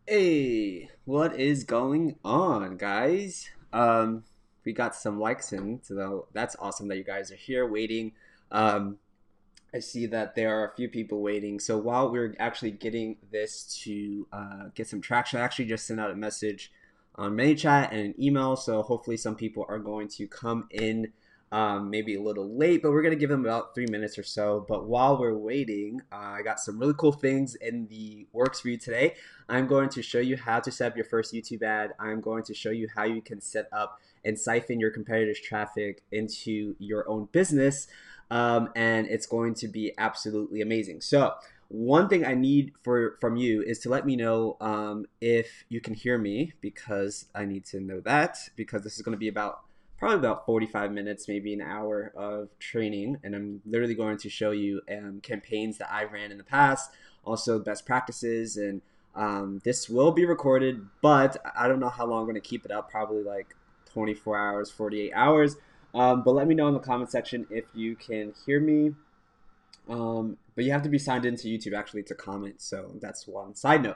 Hey, what is going on, guys? We got some likes in, so that's awesome that you guys are here waiting. Um, I see that there are a few people waiting. So while we're actually getting this to get some traction, I actually just sent out a message on ManyChat and an email. So hopefully some people are going to come in maybe a little late, but we're going to give them about 3 minutes or so. But while we're waiting, I got some really cool things in the works for you today. I'm going to show you how to set up your first YouTube ad. I'm going to show you how you can set up and siphon your competitors' traffic into your own business, and it's going to be absolutely amazing. So one thing I need from you is to let me know if you can hear me, because I need to know that, because this is going to be probably about 45 minutes, maybe an hour of training, and I'm literally going to show you campaigns that I've ran in the past, also best practices, and this will be recorded, but I don't know how long I'm going to keep it up, probably like 24 hours, 48 hours. But let me know in the comment section if you can hear me. But you have to be signed into YouTube actually to comment. So that's one side note.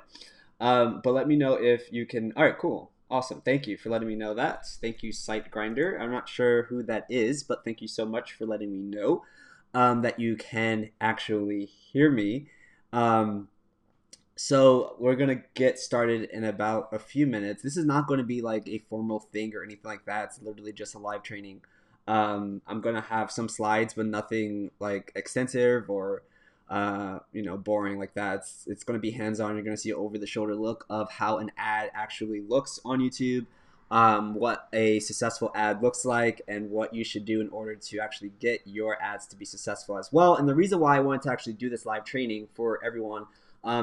But let me know if you can. All right, cool. Awesome. Thank you for letting me know that. Thank you, Site Grinder. I'm not sure who that is, but thank you so much for letting me know that you can actually hear me. Um, so we're gonna get started in about a few minutes. This is not going to be like a formal thing or anything like that. It's literally just a live training. I'm gonna have some slides, but nothing like extensive or boring like that. It's gonna be hands on. You're gonna see an over the shoulder look of how an ad actually looks on YouTube, what a successful ad looks like, and what you should do in order to actually get your ads to be successful as well. And the reason why I wanted to actually do this live training for everyone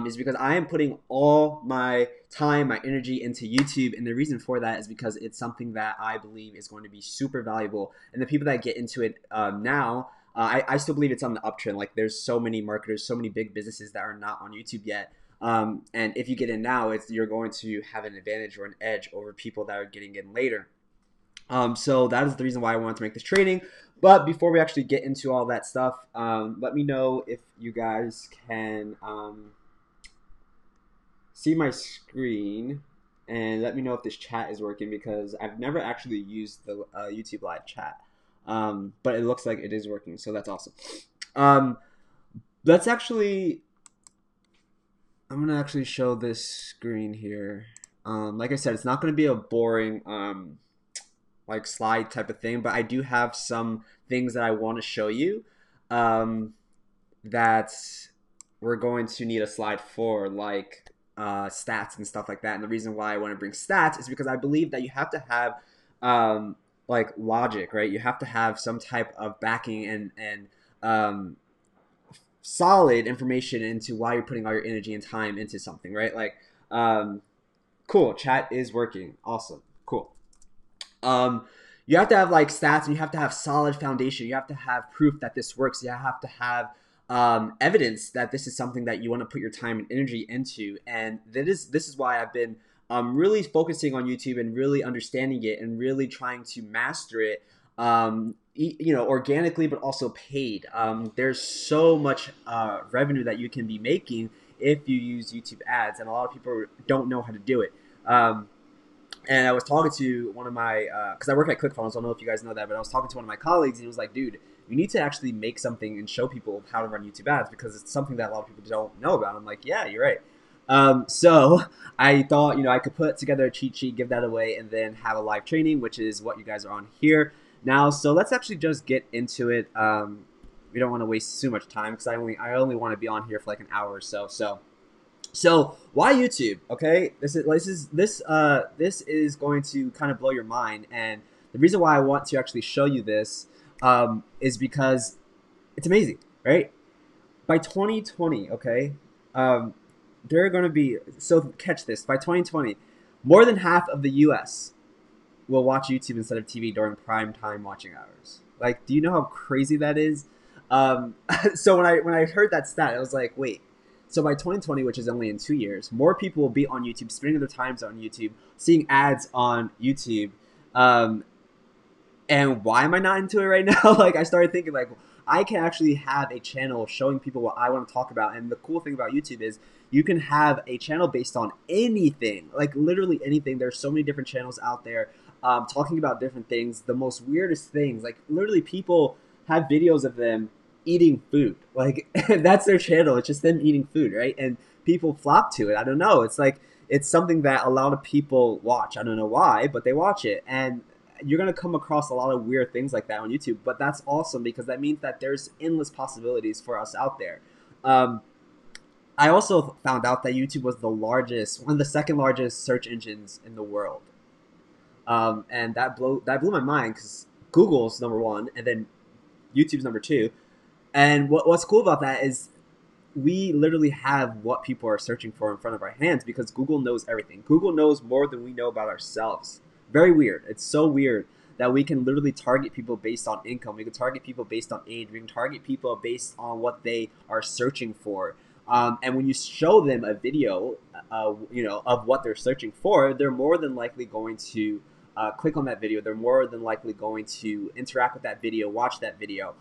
is because I am putting all my time, my energy into YouTube. And the reason for that is because it's something that I believe is going to be super valuable. And the people that get into it now, I still believe it's on the uptrend. Like there's so many marketers, so many big businesses that are not on YouTube yet. And if you get in now, you're going to have an advantage or an edge over people that are getting in later. So that is the reason why I wanted to make this training. But before we actually get into all that stuff, let me know if you guys can see my screen, and let me know if this chat is working, because I've never actually used the YouTube live chat, but it looks like it is working, so that's awesome. Um, let's actually, I'm gonna actually show this screen here. Like I said, it's not gonna be a boring like slide type of thing, but I do have some things that I want to show you um, that we're going to need a slide for, like stats and stuff like that. And the reason why I want to bring stats is because I believe that you have to have like logic, right? You have to have some type of backing and um, solid information into why you're putting all your energy and time into something, right? Like, cool, chat is working, awesome, cool. Um, you have to have like stats, and you have to have solid foundation. You have to have proof that this works. You have to have evidence that this is something that you want to put your time and energy into. And this is why I've been really focusing on YouTube and really understanding it and really trying to master it. Organically, but also paid. There's so much revenue that you can be making if you use YouTube ads, and a lot of people don't know how to do it. And I was talking to one of my, because I work at ClickFunnels, I don't know if you guys know that, but I was talking to one of my colleagues, and he was like, dude, you need to actually make something and show people how to run YouTube ads, because it's something that a lot of people don't know about. I'm like, yeah, you're right. So I thought, I could put together a cheat sheet, give that away, and then have a live training, which is what you guys are on here now. So let's actually just get into it. We don't want to waste too much time, because I only want to be on here for like an hour or so. So why YouTube? Okay, this is going to kind of blow your mind, and the reason why I want to actually show you this is because it's amazing, right? By 2020, okay, um, there are going to be, so catch this, by 2020, more than half of the U.S. will watch YouTube instead of TV during prime time watching hours. Like, do you know how crazy that is? So when I heard that stat, I was like, wait. So by 2020, which is only in 2 years, more people will be on YouTube, spending their times on YouTube, seeing ads on YouTube. And why am I not into it right now? Like, I started thinking, like, I can actually have a channel showing people what I want to talk about. And the cool thing about YouTube is you can have a channel based on anything, like literally anything. There's so many different channels out there talking about different things, the most weirdest things. Like literally people have videos of them eating food. Like that's their channel. It's just them eating food, right? And people flock to it. I don't know. It's like it's something that a lot of people watch. I don't know why, but they watch it. And you're going to come across a lot of weird things like that on YouTube, but that's awesome because that means that there's endless possibilities for us out there. I also found out that YouTube was one of the second largest search engines in the world. And that blew my mind because Google's number one and then YouTube's number two. And what's cool about that is we literally have what people are searching for in front of our hands because Google knows everything. Google knows more than we know about ourselves. Very weird. It's so weird that we can literally target people based on income. We can target people based on age. We can target people based on what they are searching for. And when you show them a video, of what they're searching for, they're more than likely going to click on that video. They're more than likely going to interact with that video, watch that video.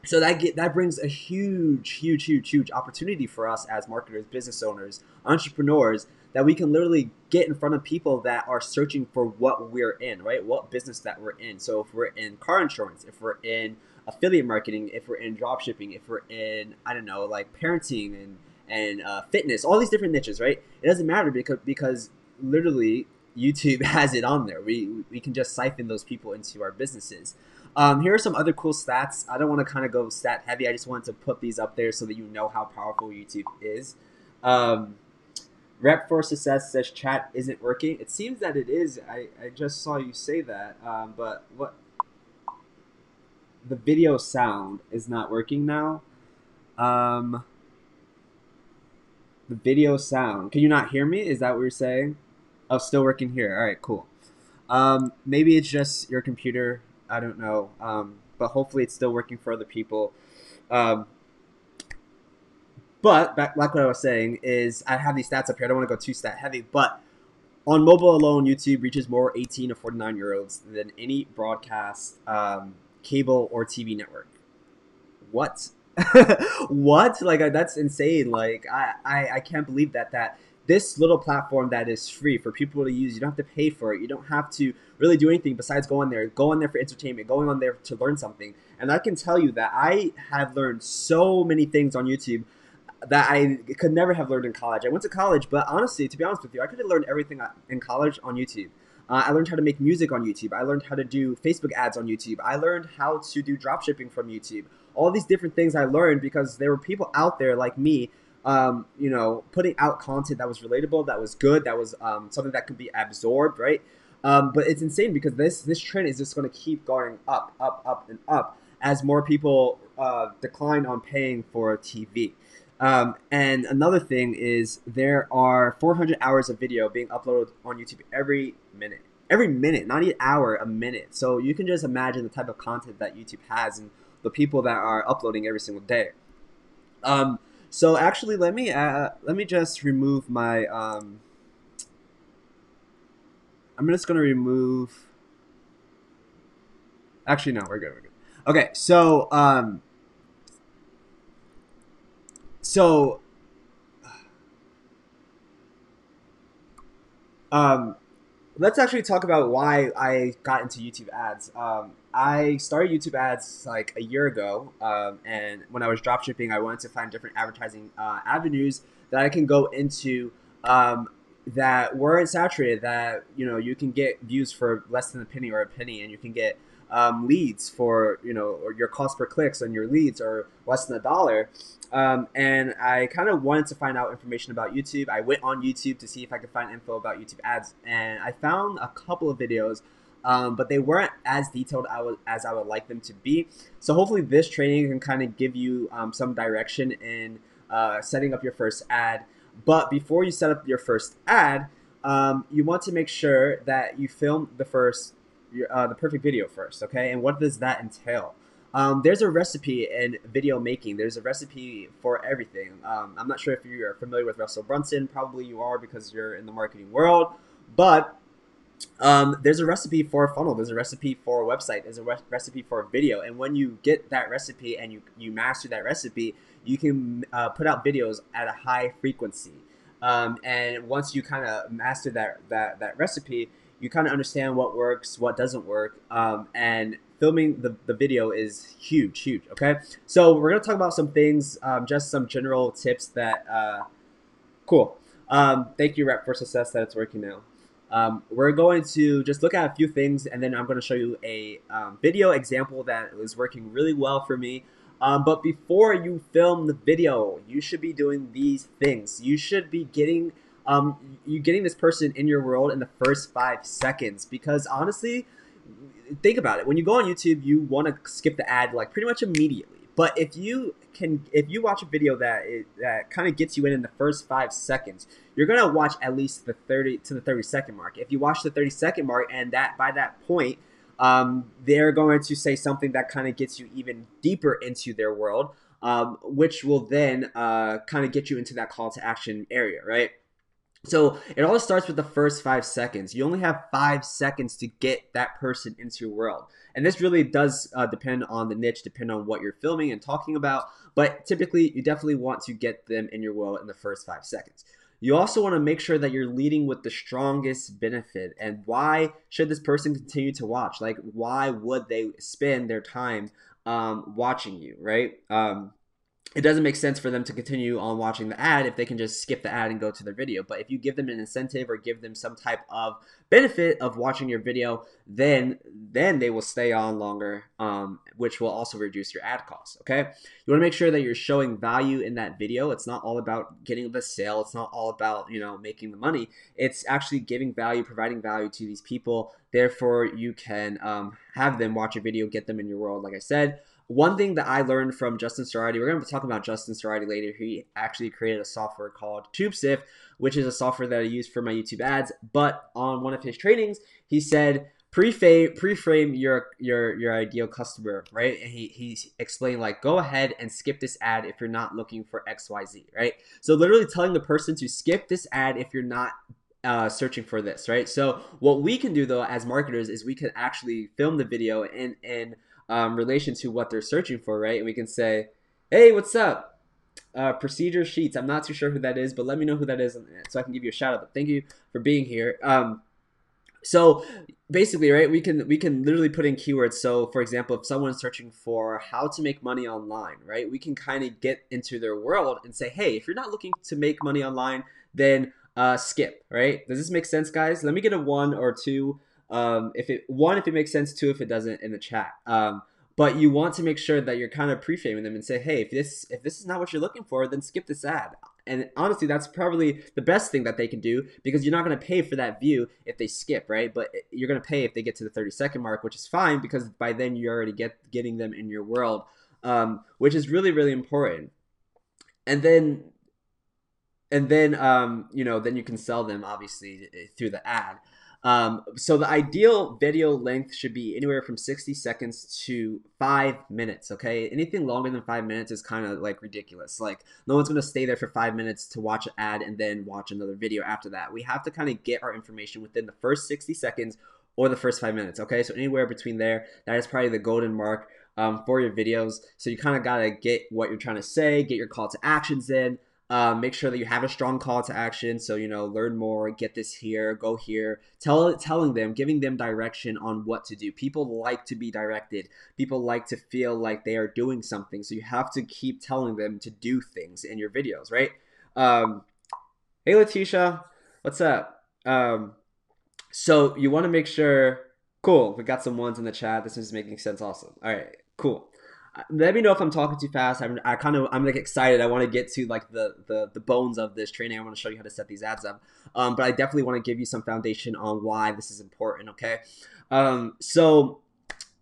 So that brings a huge opportunity for us as marketers, business owners, entrepreneurs, that we can literally get in front of people that are searching for what we're in, right? What business that we're in. So if we're in car insurance, if we're in affiliate marketing, if we're in drop shipping, if we're in, I don't know, like parenting and fitness, all these different niches, right? It doesn't matter because literally YouTube has it on there. We can just siphon those people into our businesses. Here are some other cool stats. I don't want to kind of go stat heavy. I just wanted to put these up there so that you know how powerful YouTube is. Rep for Success says chat isn't working. It seems that it is. I just saw you say that. But what? The video sound is not working now. The video sound. Can you not hear me? Is that what you're saying? Oh, still working here. All right, cool. Maybe it's just your computer. I don't know. But hopefully it's still working for other people. But back, like what I was saying is I have these stats up here. I don't want to go too stat heavy, but on mobile alone, YouTube reaches more 18 to 49-year-olds than any broadcast, cable, or TV network. What? What? Like that's insane. Like I can't believe that this little platform that is free for people to use, you don't have to pay for it. You don't have to really do anything besides go on there for entertainment, going on there to learn something. And I can tell you that I have learned so many things on YouTube that I could never have learned in college. I went to college, but honestly, to be honest with you, I could have learned everything in college on YouTube. I learned how to make music on YouTube. I learned how to do Facebook ads on YouTube. I learned how to do dropshipping from YouTube. All these different things I learned because there were people out there like me, putting out content that was relatable, that was good, that was something that could be absorbed, right? But it's insane because this trend is just going to keep going up, and up as more people decline on paying for TV. And another thing is there are 400 hours of video being uploaded on YouTube every minute, not an hour, a minute. So you can just imagine the type of content that YouTube has and the people that are uploading every single day. So actually, let me just remove my. I'm just gonna remove. Actually, no, we're good. Okay, so let's actually talk about why I got into YouTube ads. I started YouTube ads like a year ago, and when I was dropshipping, I wanted to find different advertising avenues that I can go into that weren't saturated. That you can get views for less than a penny or a penny, and you can get leads for or your cost per clicks on your leads are less than $1. And I kind of wanted to find out information about YouTube. I went on YouTube to see if I could find info about YouTube ads, and I found a couple of videos, but they weren't as detailed as I would like them to be. So hopefully this training can kind of give you some direction in setting up your first ad. But before you set up your first ad, you want to make sure that you film the perfect video first, okay? And what does that entail? There's a recipe in video making. There's a recipe for everything. I'm not sure if you are familiar with Russell Brunson. Probably you are because you're in the marketing world. But There's a recipe for a funnel. There's a recipe for a website. There's a recipe for a video. And when you get that recipe and you master that recipe, you can put out videos at a high frequency. And once you kind of master that recipe, you kind of understand what works, what doesn't work. And filming the video is huge. Okay. So we're going to talk about some things, just some general tips that, cool. Thank you, Rep, for success that it's working now. We're going to just look at a few things, and then I'm going to show you a video example that was working really well for me. But before you film the video, you should be doing these things. You should be getting this person in your world in the first 5 seconds, because honestly, think about it. When you go on YouTube, you want to skip the ad like pretty much immediately. But if you watch a video that kind of gets you in the first 5 seconds, you're gonna watch at least the 30-second mark. If you watch the 30-second mark, and that by that point, they're going to say something that kind of gets you even deeper into their world, which will then kind of get you into that call to action area, right? So it all starts with the first 5 seconds. You only have 5 seconds to get that person into your world. And this really does depend on the niche, depend on what you're filming and talking about. But typically, you definitely want to get them in your world in the first 5 seconds. You also want to make sure that you're leading with the strongest benefit. And why should this person continue to watch? Like, why would they spend their time watching you, right? It doesn't make sense for them to continue on watching the ad if they can just skip the ad and go to their video. But if you give them an incentive or give them some type of benefit of watching your video, then they will stay on longer, which will also reduce your ad costs. Okay, you want to make sure that you're showing value in that video. It's not all about getting the sale. It's not all about making the money. It's actually giving value, providing value to these people. Therefore, you can have them watch your video, get them in your world. Like I said. One thing that I learned from Justin Cerati, we're going to be talking about Justin Cerati later. He actually created a software called TubeSift, which is a software that I use for my YouTube ads. But on one of his trainings, he said, pre-frame your ideal customer, right? And he explained, like, go ahead and skip this ad if you're not looking for XYZ, right? So literally telling the person to skip this ad if you're not searching for this, right? So what we can do, though, as marketers is we can actually film the video in relation to what they're searching for, right? And we can say, hey, what's up? Procedure Sheets. I'm not too sure who that is, but let me know who that is so I can give you a shout out. But thank you for being here. So basically, right, we can literally put in keywords. So for example, if someone's searching for how to make money online, right, we can kind of get into their world and say, hey, if you're not looking to make money online, then skip, right? Does this make sense, guys? Let me get a 1 or 2. If it makes sense, 2 if it doesn't, in the chat. But you want to make sure that you're kind of pre-framing them and say, hey, if this is not what you're looking for, then skip this ad. And honestly, that's probably the best thing that they can do, because you're not going to pay for that view if they skip, right? But you're going to pay if they get to the 30-second mark, which is fine, because by then you're already getting them in your world, which is really, really important. And then then you can sell them, obviously, through the ad. So the ideal video length should be anywhere from 60 seconds to 5 minutes, okay? Anything longer than 5 minutes is kind of like ridiculous. Like, no one's going to stay there for 5 minutes to watch an ad and then watch another video after that. We have to kind of get our information within the first 60 seconds or the first 5 minutes, okay? So anywhere between there, that is probably the golden mark for your videos. So you kind of got to get what you're trying to say, get your call to actions in. Make sure that you have a strong call to action. So, learn more, get this here, go here, telling them, giving them direction on what to do. People like to be directed. People like to feel like they are doing something. So you have to keep telling them to do things in your videos, right? Hey, Letitia, what's up? So you want to make sure, cool, we got some 1s in the chat. This is making sense. Awesome. All right, cool. Let me know if I'm talking too fast. I'm like excited. I want to get to like the bones of this training. I want to show you how to set these ads up. But I definitely want to give you some foundation on why this is important. Okay. So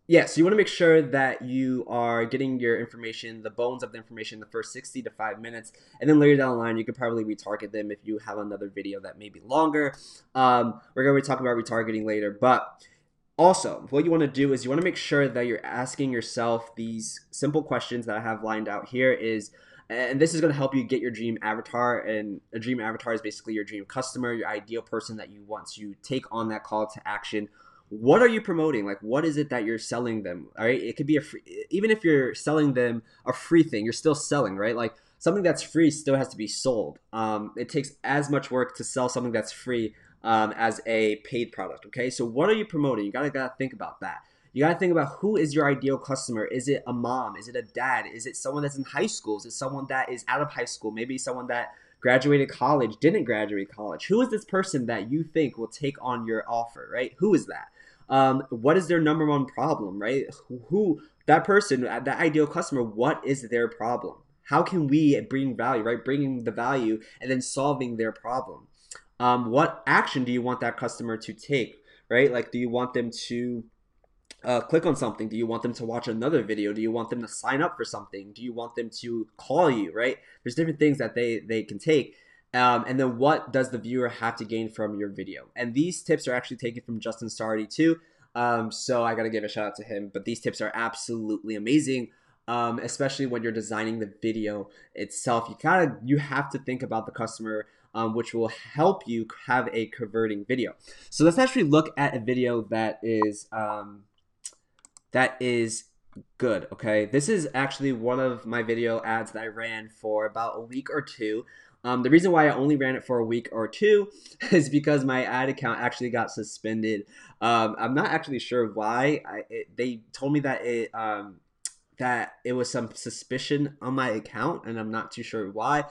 you want to make sure that you are getting your information, the bones of the information, in the first 60 to 5 minutes, and then later down the line, you could probably retarget them if you have another video that may be longer. We're going to be talking about retargeting later, but also, what you want to do is you want to make sure that you're asking yourself these simple questions that I have lined out here. Is And this is going to help you get your dream avatar. And a dream avatar is basically your dream customer, your ideal person that you want to take on that call to action. What are you promoting? Like, what is it that you're selling them? All right. It could be a free, even if you're selling them a free thing, you're still selling, right? Like something that's free still has to be sold. It takes as much work to sell something that's free as a paid product. Okay. So what are you promoting? You gotta think about that. You gotta think about who is your ideal customer. Is it a mom? Is it a dad? Is it someone that's in high school? Is it someone that is out of high school? Maybe someone that graduated college, didn't graduate college. Who is this person that you think will take on your offer, right? Who is that? What is their number one problem, right? Who that person, that ideal customer, what is their problem? How can we bring value, right? Bringing the value and then solving their problem. What action do you want that customer to take, right? Like, do you want them to click on something? Do you want them to watch another video? Do you want them to sign up for something? Do you want them to call you, right? There's different things that they can take. And then what does the viewer have to gain from your video? And these tips are actually taken from Justin Sardi too. So I got to give a shout out to him. But these tips are absolutely amazing, especially when you're designing the video itself. You have to think about the customer, which will help you have a converting video. So let's actually look at a video that is good. Okay, this is actually one of my video ads that I ran for about a week or two. The reason why I only ran it for a week or two is because my ad account actually got suspended. I'm not actually sure why. They told me that it was some suspicion on my account, and I'm not too sure why.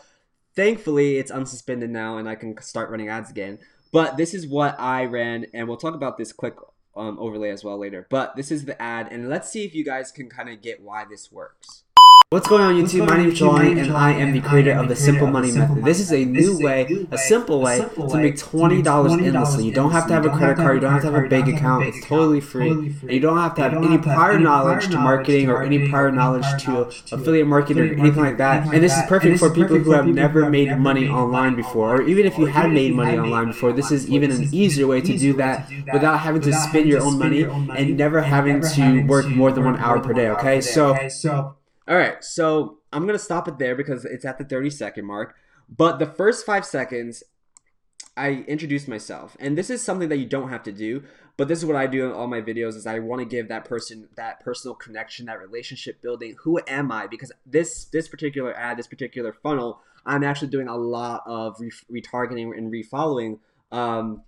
Thankfully, it's unsuspended now, and I can start running ads again. But this is what I ran, and we'll talk about this quick overlay as well later. But this is the ad, and let's see if you guys can kind of get why this works. What's going on YouTube? My name is Johnny and I am the creator of the Simple Money Method. This is a new way, a simple way to make $20 endlessly. You don't have to have a credit card, you don't have to have a bank account, it's totally free. And you don't have to have any prior knowledge to marketing or any prior knowledge to affiliate marketing or anything like that. And this is perfect for people who have never made money online before, or even if you had made money online before, this is even an easier way to do that without having to spend your own money and never having to work more than 1 hour per day, okay? All right, so I'm going to stop it there because it's at the 30-second mark. But the first 5 seconds, I introduced myself. And this is something that you don't have to do. But this is what I do in all my videos is I want to give that person that personal connection, that relationship building. Who am I? Because this particular ad, this particular funnel, I'm actually doing a lot of retargeting and refollowing. Oh,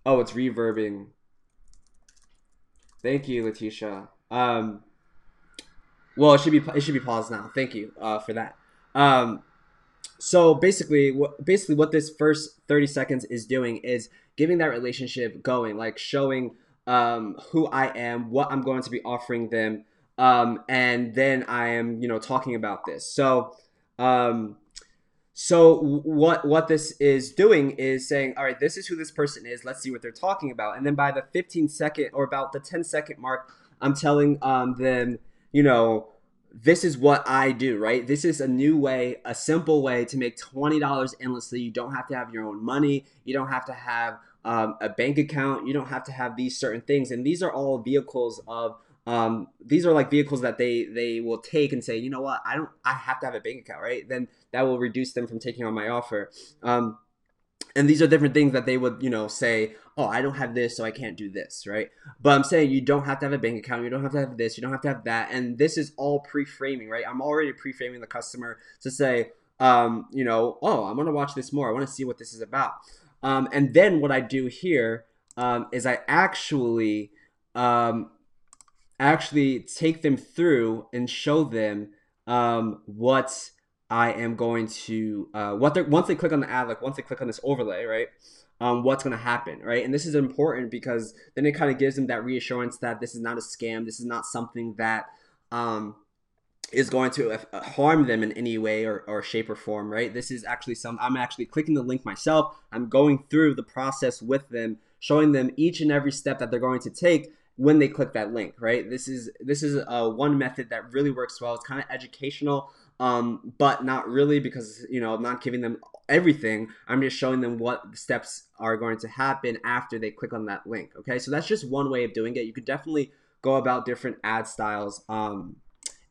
it's reverbing. Thank you, Letitia. Well, it should be paused now. Thank you for that. So basically what this first 30 seconds is doing is giving that relationship going, like showing who I am, what I'm going to be offering them, and then I am talking about this. So what this is doing is saying, all right, this is who this person is. Let's see what they're talking about. And then by the 15-second or about the 10-second mark, I'm telling them, this is what I do, right? This is a new way, a simple way to make $20 endlessly. You don't have to have your own money. You don't have to have a bank account. You don't have to have these certain things. And these are all vehicles of, these are like vehicles that they will take and say, you know what, I have to have a bank account, right? Then that will reduce them from taking on my offer. And these are different things that they would, say, oh, I don't have this, so I can't do this, right? But I'm saying you don't have to have a bank account. You don't have to have this. You don't have to have that. And this is all pre-framing, right? I'm already pre-framing the customer to say, oh, I'm going to watch this more. I want to see what this is about. And then what I do here is I actually take them through and show them what I am going to once they click on the ad, like once they click on this overlay, right? What's going to happen, right? And this is important because then it kind of gives them that reassurance that this is not a scam. This is not something that is going to harm them in any way or shape or form, right? This is actually I'm actually clicking the link myself. I'm going through the process with them, showing them each and every step that they're going to take when they click that link, right? This is one method that really works well. It's kind of educational, but not really, because I'm not giving them everything. I'm just showing them what steps are going to happen after they click on that link. Okay, so that's just one way of doing it. You could definitely go about different ad styles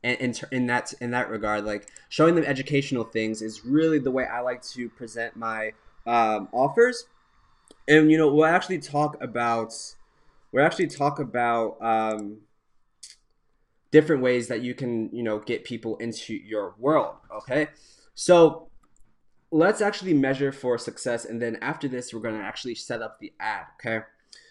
in that regard, like showing them educational things is really the way I like to present my offers. And we'll actually talk about different ways that you can get people into your world. Okay, so let's actually measure for success, and then after this we're going to actually set up the ad. Okay,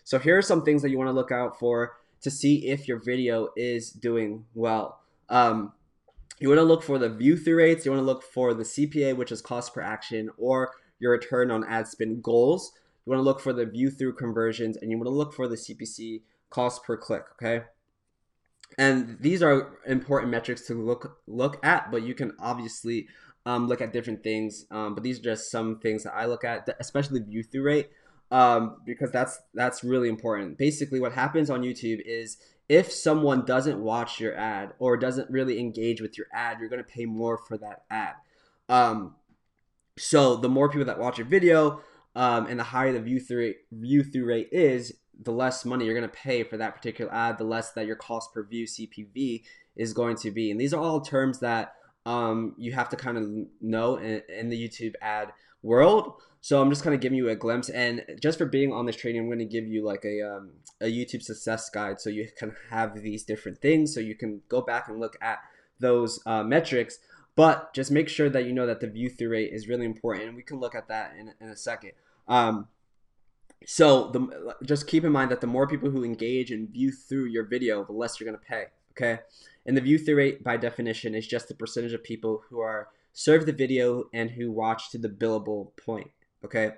so here are some things that you want to look out for to see if your video is doing well. You want to look for the view through rates, you want to look for the CPA, which is cost per action, or your return on ad spend goals. You want to look for the view through conversions, and you want to look for the CPC, cost per click. Okay, and these are important metrics to look at, but you can obviously look at different things. But these are just some things that I look at, especially view through rate, because that's really important. Basically, what happens on YouTube is if someone doesn't watch your ad or doesn't really engage with your ad, you're going to pay more for that ad. So the more people that watch your video, and the higher the view through rate is, the less money you're going to pay for that particular ad, the less that your cost per view, CPV, is going to be. And these are all terms that you have to kind of know in the YouTube ad world. So I'm just kind of giving you a glimpse, and just for being on this training, I'm going to give you like a YouTube success guide, so you can have these different things, so you can go back and look at those metrics. But just make sure that you know that the view through rate is really important, and we can look at that in a second. So just keep in mind that the more people who engage and view through your video, the less you're going to pay. Okay, and the view through rate by definition is just the percentage of people who are served the video and who watch to the billable point. Okay,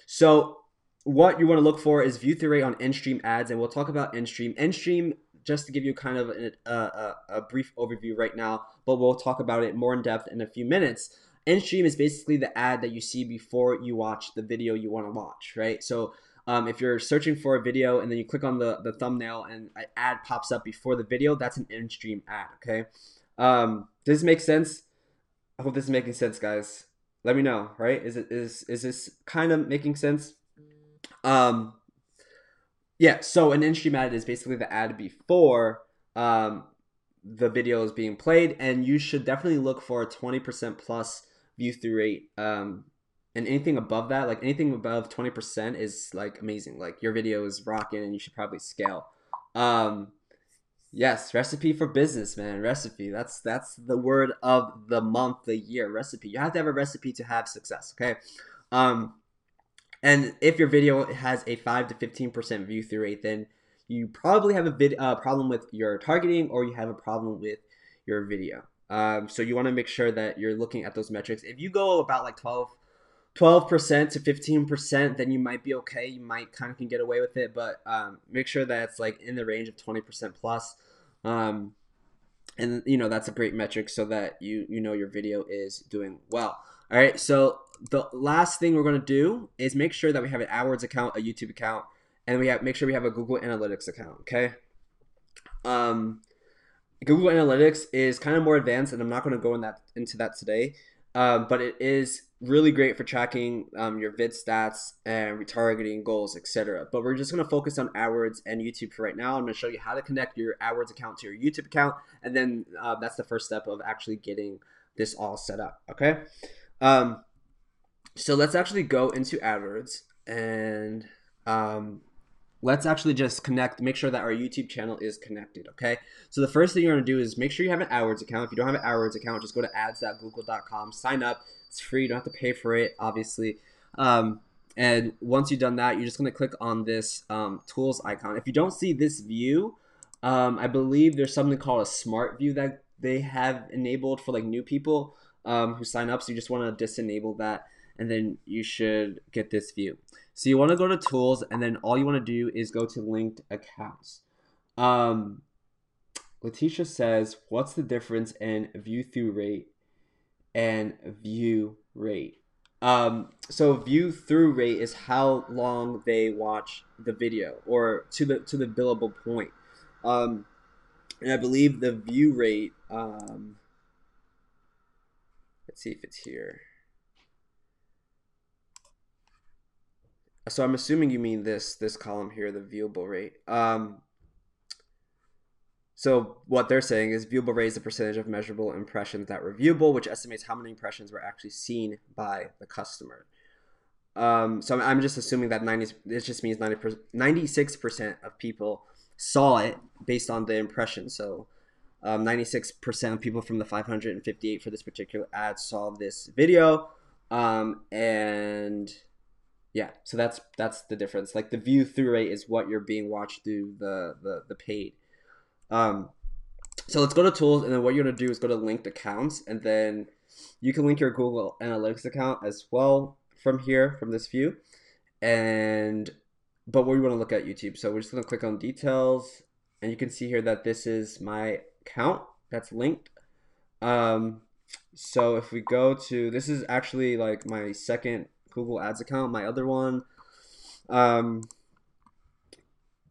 so what you want to look for is view through rate on in-stream ads, and we'll talk about in-stream. In-stream, just to give you kind of a brief overview right now, but we'll talk about it more in depth in a few minutes. In-stream is basically the ad that you see before you watch the video you want to watch, right? So if you're searching for a video and then you click on the thumbnail and an ad pops up before the video, that's an in-stream ad. Okay, does this make sense? I hope this is making sense, guys. Let me know, right? Is this kind of making sense? Yeah, so an in-stream ad is basically the ad before the video is being played, and you should definitely look for a 20% plus view through rate. And anything above that, like anything above 20%, is like amazing. Like your video is rocking, and you should probably scale. Yes, recipe for business, man. Recipe. That's the word of the month, the year. Recipe. You have to have a recipe to have success. Okay. And if your video has a 5 to 15% view through rate, then you probably have a problem with your targeting, or you have a problem with your video. So you want to make sure that you're looking at those metrics. If you go about like 12% to 15%, then you might be okay. You might kind of can get away with it, but make sure that it's like in the range of 20% plus. And that's a great metric, so that you know your video is doing well. All right, so the last thing we're going to do is make sure that we have an AdWords account, a YouTube account, and make sure we have a Google Analytics account. Okay. Google Analytics is kind of more advanced, and I'm not going to go into that today. But it is really great for tracking your vid stats and retargeting goals, etc. But we're just going to focus on AdWords and YouTube for right now. I'm going to show you how to connect your AdWords account to your YouTube account, and then that's the first step of actually getting this all set up. Okay. So let's actually go into AdWords, and let's actually just make sure that our YouTube channel is connected. Okay, so the first thing you're going to do is make sure you have an AdWords account. If you don't have an AdWords account, just go to ads.google.com, sign up. It's free. You don't have to pay for it, obviously. And once you've done that, you're just going to click on this tools icon. If you don't see this view, I believe there's something called a smart view that they have enabled for like new people who sign up. So you just want to disable that, and then you should get this view. So you want to go to tools, and then all you want to do is go to linked accounts. Letitia says, what's the difference in view through rate and view rate? So view through rate is how long they watch the video, or to the billable point. And I believe the view rate, let's see if it's here. So I'm assuming you mean this column here, the viewable rate. So what they're saying is viewable rate is the percentage of measurable impressions that were viewable, which estimates how many impressions were actually seen by the customer. So I'm just assuming that it just means 96% of people saw it based on the impression. So 96% of people from the 558 for this particular ad saw this video. And yeah, so that's the difference. Like the view through rate is what you're being watched through the paid. So let's go to tools, and then what you're gonna do is go to linked accounts, and then you can link your Google Analytics account as well from here, from this view. But we want to look at YouTube, so we're just gonna click on details, and you can see here that this is my account that's linked. So if we go to, this is actually like my second Google Ads account. My other one,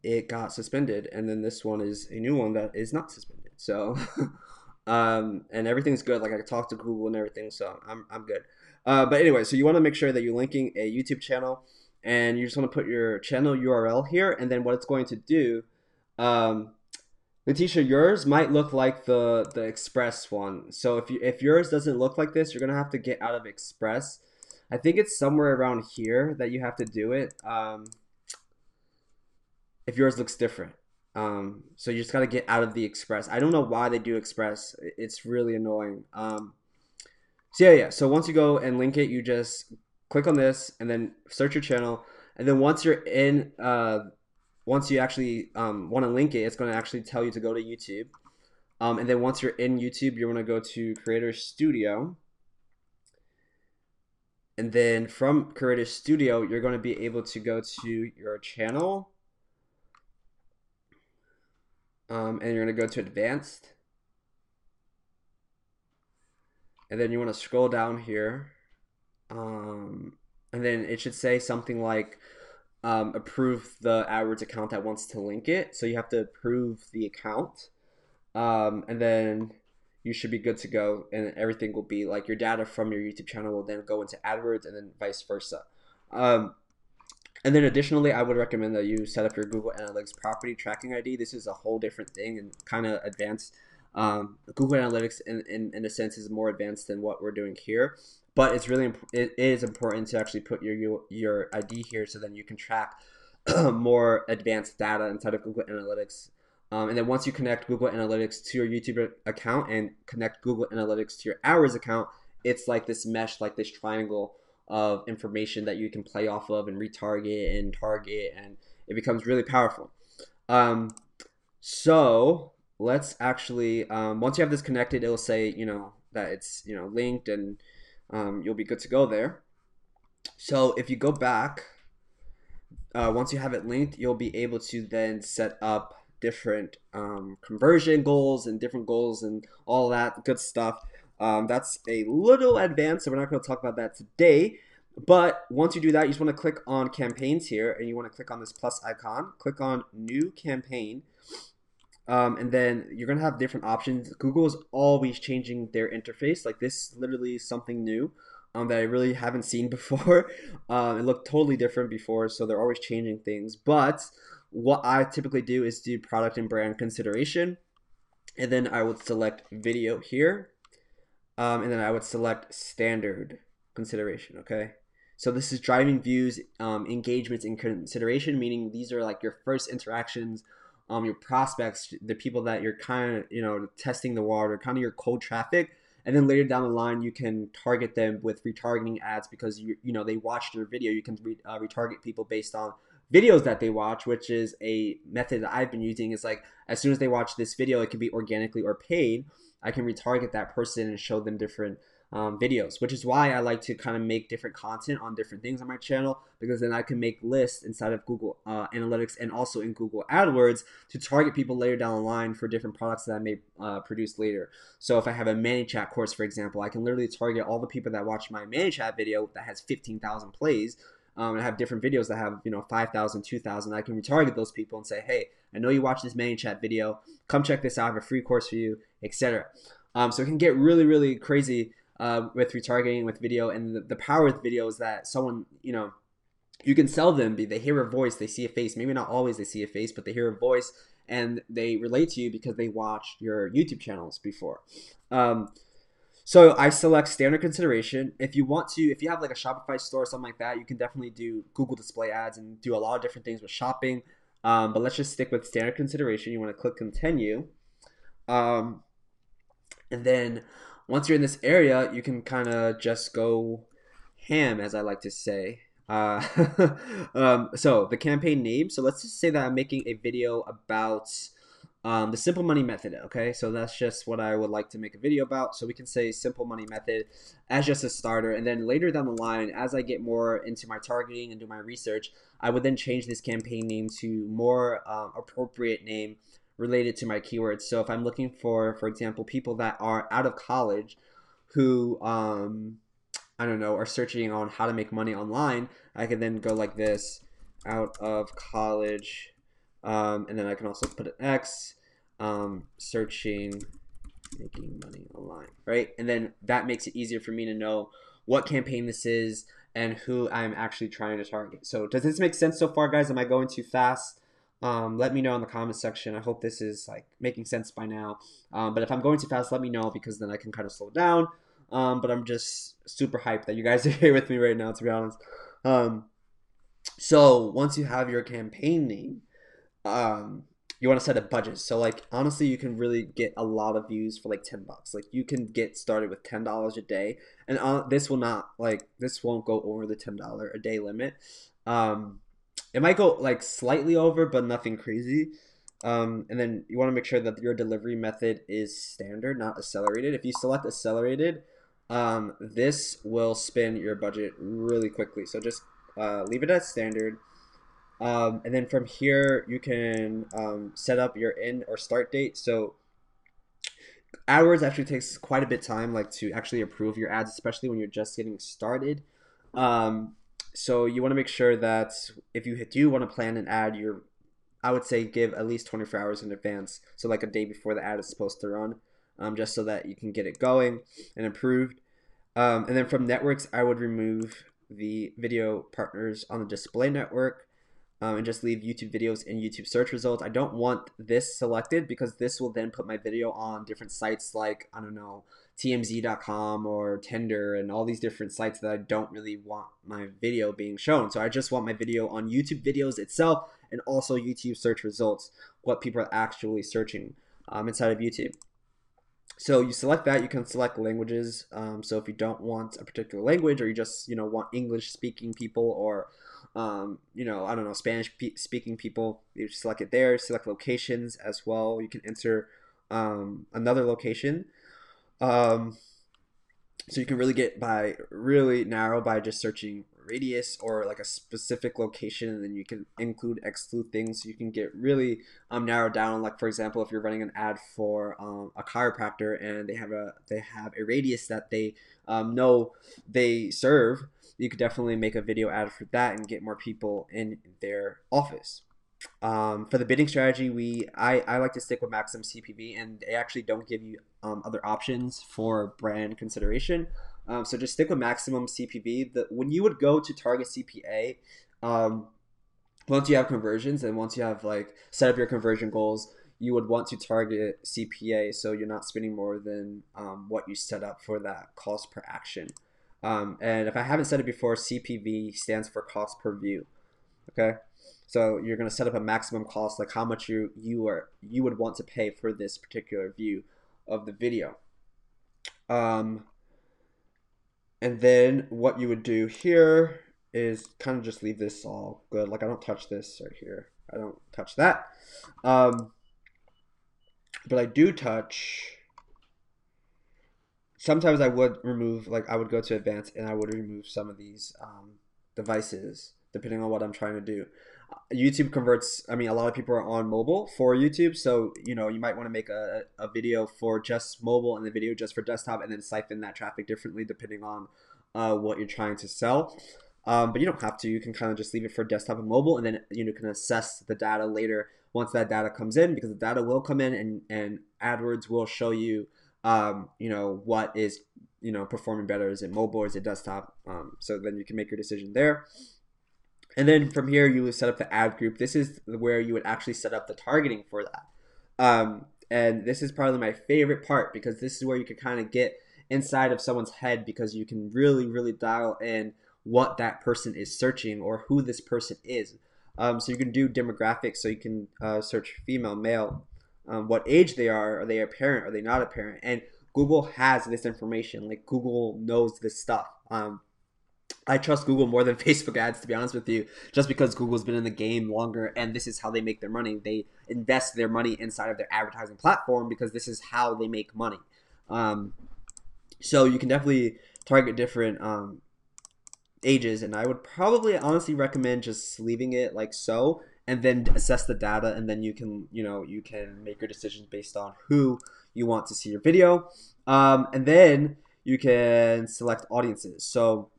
it got suspended, and then this one is a new one that is not suspended. So and everything's good. Like I talked to Google and everything, so I'm good. But anyway, so you want to make sure that you're linking a YouTube channel, and you just want to put your channel URL here, and then what it's going to do, Letitia, yours might look like the Express one. So if yours doesn't look like this, you're gonna have to get out of Express. I think it's somewhere around here that you have to do it. If yours looks different. So you just got to get out of the Express. I don't know why they do Express. It's really annoying. So yeah. So once you go and link it, you just click on this and then search your channel. And then once you're in, once you actually want to link it, it's going to actually tell you to go to YouTube. And then once you're in YouTube, you're going to go to Creator Studio. And then from Creator Studio, you're going to be able to go to your channel. And you're going to go to Advanced. And then you want to scroll down here. And then it should say something like approve the AdWords account that wants to link it. So you have to approve the account. And then you should be good to go. And everything will be like your data from your YouTube channel will then go into AdWords and then vice versa. And then additionally, I would recommend that you set up your Google Analytics property tracking ID. This is a whole different thing and kind of advanced. Google Analytics, in a sense, is more advanced than what we're doing here. But it is important to actually put your ID here so then you can track more advanced data inside of Google Analytics. And then once you connect Google Analytics to your YouTube account and connect Google Analytics to your AdWords account, it's like this mesh, like this triangle of information that you can play off of and retarget and target, and it becomes really powerful. So let's actually, once you have this connected, it'll say, that it's, linked, and you'll be good to go there. So if you go back, once you have it linked, you'll be able to then set up different conversion goals and different goals and all that good stuff. That's a little advanced, so we're not going to talk about that today. But once you do that, you just want to click on campaigns here, and you want to click on this plus icon, click on new campaign, and then you're going to have different options. Google is always changing their interface. Like this literally is something new that I really haven't seen before. It looked totally different before, so they're always changing things. But what I typically do is do product and brand consideration, and then I would select video here. And then I would select standard consideration, okay? So this is driving views, engagements, and consideration, meaning these are like your first interactions, your prospects, the people that you're kind of, testing the water, kind of your cold traffic. And then later down the line, you can target them with retargeting ads because, they watched your video. You can retarget people based on videos that they watch, which is a method that I've been using. Is like as soon as they watch this video, it can be organically or paid, I can retarget that person and show them different videos, which is why I like to kind of make different content on different things on my channel, because then I can make lists inside of Google Analytics and also in Google AdWords to target people later down the line for different products that I may produce later. So if I have a ManyChat course, for example, I can literally target all the people that watch my ManyChat video that has 15,000 plays. And I have different videos that have 5,000, 2,000. I can retarget those people and say, hey, I know you watched this ManyChat video. Come check this out. I have a free course for you, etc. So it can get really, really crazy with retargeting with video. And the power with video is that someone, you can sell them. They hear a voice, they see a face. Maybe not always they see a face, but they hear a voice. and they relate to you because they watched your YouTube channels before. So I select standard consideration. If you want to, if you have like a Shopify store or something like that, you can definitely do Google display ads and do a lot of different things with shopping. But let's just stick with standard consideration. You want to click continue. Um, and then once you're in this area, you can kind of just go ham, as I like to say. Uh, so the campaign name. So let's just say that I'm making a video about the simple money method. Okay, so that's just what I would like to make a video about. So we can say simple money method as just a starter, and then later down the line, as I get more into my targeting and do my research, I would then change this campaign name to more appropriate name related to my keywords. So if I'm looking for example, people that are out of college who I don't know, are searching on how to make money online, I can then go like this, out of college, and then I can also put an X, searching making money online, right? And then that makes it easier for me to know what campaign this is and who I'm actually trying to target. So does this make sense so far, guys? Am I going too fast? Let me know in the comment section. I hope this is like making sense by now. But if I'm going too fast, let me know, because then I can kind of slow down. But I'm just super hyped that you guys are here with me right now, to be honest. So once you have your campaign name, you want to set a budget. So like honestly, you can really get a lot of views for like $10. Like you can get started with $10 a day, and this won't go over the $10 a day limit. It might go like slightly over, but nothing crazy. And then you want to make sure that your delivery method is standard, not accelerated. If you select accelerated, this will spin your budget really quickly. So just leave it as standard. And then from here, you can set up your end or start date. So AdWords actually takes quite a bit of time, like to actually approve your ads, especially when you're just getting started. So you want to make sure that if you do want to plan an ad, I would say give at least 24 hours in advance. So like a day before the ad is supposed to run, just so that you can get it going and approved. And then from networks, I would remove the video partners on the display network, and just leave YouTube videos in YouTube search results. I don't want this selected because this will then put my video on different sites like, I don't know, TMZ.com or Tinder and all these different sites that I don't really want my video being shown. So I just want my video on YouTube videos itself and also YouTube search results, what people are actually searching inside of YouTube. So you select that. You can select languages. So if you don't want a particular language, or you just want English speaking people, or I don't know, Spanish speaking people, you select it there. Select locations as well. You can enter another location. So you can really get really narrow by just searching radius or like a specific location, and then you can exclude things. So you can get really narrowed down. Like for example, if you're running an ad for a chiropractor and they have a radius that they know they serve, you could definitely make a video ad for that and get more people in their office. For the bidding strategy, I like to stick with maximum CPV, and they actually don't give you other options for brand consideration. So just stick with maximum CPV. When you would go to target CPA, once you have conversions and once you have like set up your conversion goals, you would want to target CPA, so you're not spending more than what you set up for that cost per action. And if I haven't said it before, CPV stands for cost per view. Okay. So you're going to set up a maximum cost, like how much you would want to pay for this particular view of the video. And then what you would do here is kind of just leave this all good. Like I don't touch this right here. I don't touch that. But I do touch. Sometimes I would remove, like I would go to advanced and I would remove some of these devices depending on what I'm trying to do. YouTube converts, a lot of people are on mobile for YouTube, so you might want to make a video for just mobile and the video just for desktop, and then siphon that traffic differently depending on what you're trying to sell. But you don't have to. You can kind of just leave it for desktop and mobile, and then you can assess the data later once that data comes in, because the data will come in and AdWords will show you what is performing better. Is it mobile or is it desktop? So then you can make your decision there. And then from here, you would set up the ad group. This is where you would actually set up the targeting for that. And this is probably my favorite part, because this is where you can kind of get inside of someone's head, because you can really, really dial in what that person is searching or who this person is. So you can do demographics. So you can search female, male, what age they are they a parent, are they not a parent? And Google has this information. Like, Google knows this stuff. I trust Google more than Facebook ads, to be honest with you, just because Google's been in the game longer, and this is how they make their money. They invest their money inside of their advertising platform because this is how they make money. So you can definitely target different ages, and I would probably honestly recommend just leaving it like so, and then assess the data, and then you can make your decisions based on who you want to see your video, and then you can select audiences. So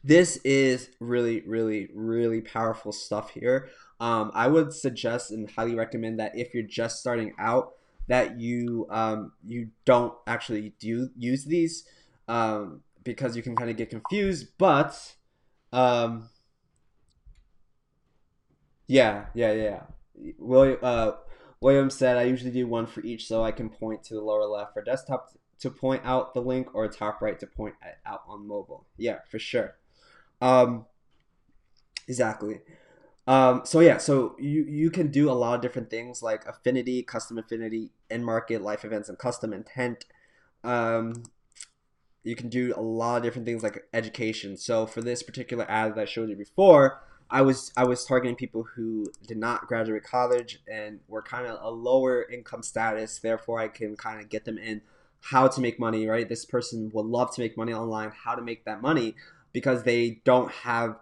this is really, really, really powerful stuff here. I would suggest and highly recommend that if you're just starting out, that you don't actually use these, because you can kind of get confused. But yeah. William said, I usually do one for each, so I can point to the lower left for desktop to point out the link, or top right to point it out on mobile. Yeah, for sure. Um, exactly. So yeah, so you can do a lot of different things like affinity, custom affinity, end market, life events, and custom intent. Um, you can do a lot of different things like education. So for this particular ad that I showed you before, I was targeting people who did not graduate college and were kind of a lower income status. Therefore, I can kind of get them in how to make money, right? This person would love to make money online, how to make that money, because they don't have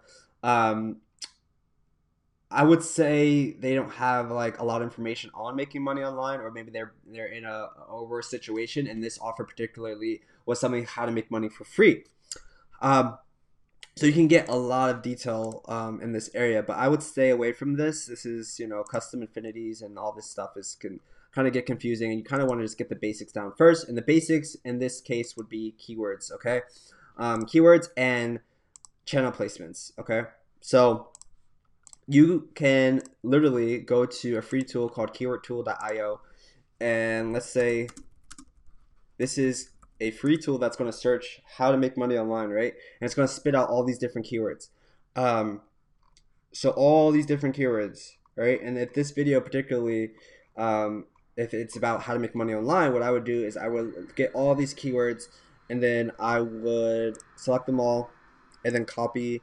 I would say they don't have like a lot of information on making money online, or maybe they're in a worse situation, and this offer particularly was something how to make money for free. Um, so you can get a lot of detail in this area, but I would stay away from this. This is, custom infinities and all this stuff is can kind of get confusing, and you kind of want to just get the basics down first. And the basics in this case would be keywords, okay? Keywords and channel placements, okay? So you can literally go to a free tool called keywordtool.io, and let's say this is a free tool that's going to search how to make money online, right? And it's going to spit out all these different keywords. So all these different keywords, right? And if this video particularly, if it's about how to make money online, what I would do is I would get all these keywords, and then I would select them all, and then copy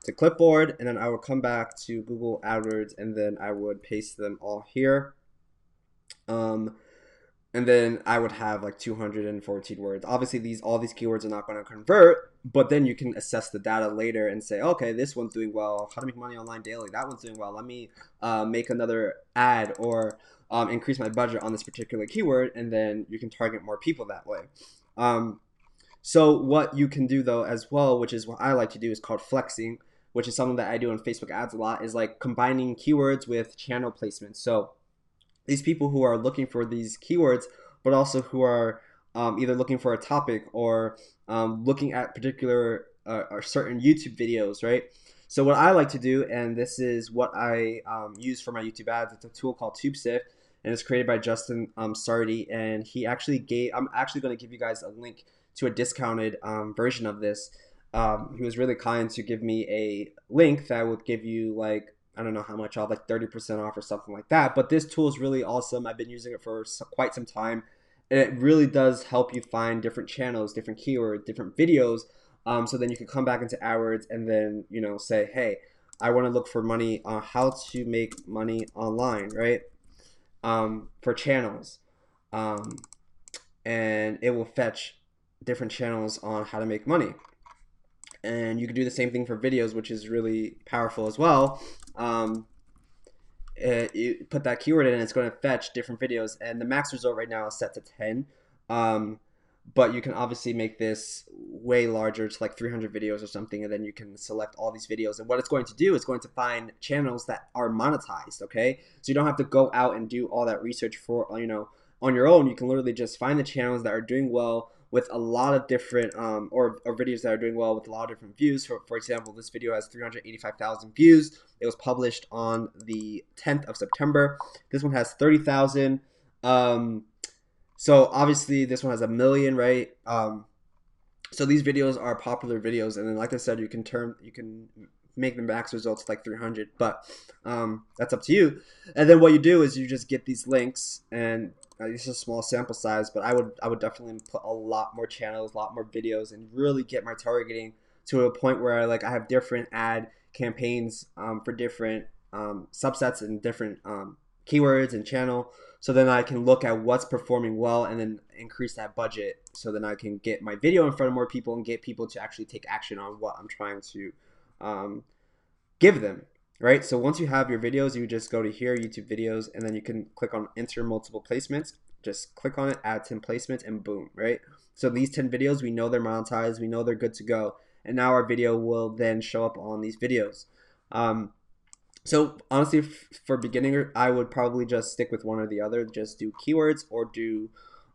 to clipboard, and then I would come back to Google AdWords, and then I would paste them all here. And then I would have like 214 words. Obviously, all these keywords are not going to convert, but then you can assess the data later and say, okay, this one's doing well. How to make money online daily. That one's doing well. Let me make another ad, or increase my budget on this particular keyword, and then you can target more people that way. So what you can do though as well, which is what I like to do, is called flexing, which is something that I do on Facebook ads a lot, is like combining keywords with channel placement. So these people who are looking for these keywords, but also who are either looking for a topic, or looking at particular or certain YouTube videos, right? So what I like to do, and this is what I use for my YouTube ads, it's a tool called TubeSift, and it's created by Justin Sardi, and he actually I'm actually going to give you guys a link to a discounted version of this. He was really kind to give me a link that would give you like, I don't know how much off, like 30% off or something like that. But this tool is really awesome. I've been using it for quite some time. And it really does help you find different channels, different keywords, different videos. So then you can come back into AdWords and then, say, hey, I want to look for money on how to make money online, right? For channels. And it will fetch different channels on how to make money. And you can do the same thing for videos, which is really powerful as well. You put that keyword in, and it's going to fetch different videos, and the max result right now is set to 10. But you can obviously make this way larger to like 300 videos or something, and then you can select all these videos. And what it's going to do is going to find channels that are monetized, okay? So you don't have to go out and do all that research for, on your own. You can literally just find the channels that are doing well, with a lot of different or videos that are doing well with a lot of different views. For example, this video has 385,000 views. It was published on the 10th of September. This one has 30,000. So obviously this one has a million, right? So these videos are popular videos, and then like I said, you can make the max results like 300, but that's up to you. And then what you do is you just get these links, and this is a small sample size, but I would definitely put a lot more channels, a lot more videos, and really get my targeting to a point where I have different ad campaigns for different subsets and different keywords and channel. So then I can look at what's performing well and then increase that budget. So then I can get my video in front of more people and get people to actually take action on what I'm trying to give them, right? So once you have your videos, you just go to here, YouTube videos, and then you can click on enter multiple placements. Just click on it, add 10 placements, and boom, right? So these 10 videos, we know they're monetized, we know they're good to go, and now our video will then show up on these videos. So honestly, for beginner, I would probably just stick with one or the other. Just do keywords or do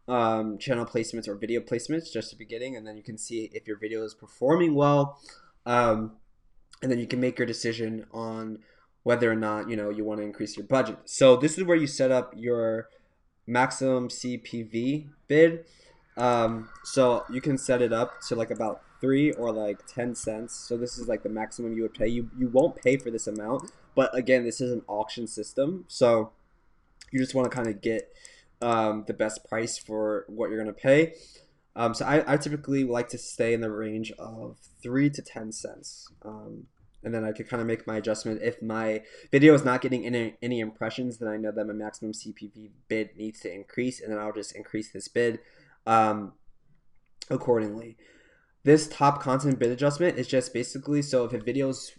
channel placements or video placements just at the beginning, and then you can see if your video is performing well. And then you can make your decision on whether or not you want to increase your budget. So this is where you set up your maximum CPV bid. So you can set it up to like about 3 or like 10 cents. So this is like the maximum you would pay. You won't pay for this amount, but again, this is an auction system, so you just want to kind of get the best price for what you're going to pay. So I typically like to stay in the range of 3 to 10 cents. And then I could kind of make my adjustment. If my video is not getting any impressions, then I know that my maximum CPV bid needs to increase, and then I'll just increase this bid accordingly. This top content bid adjustment is just basically so if a video's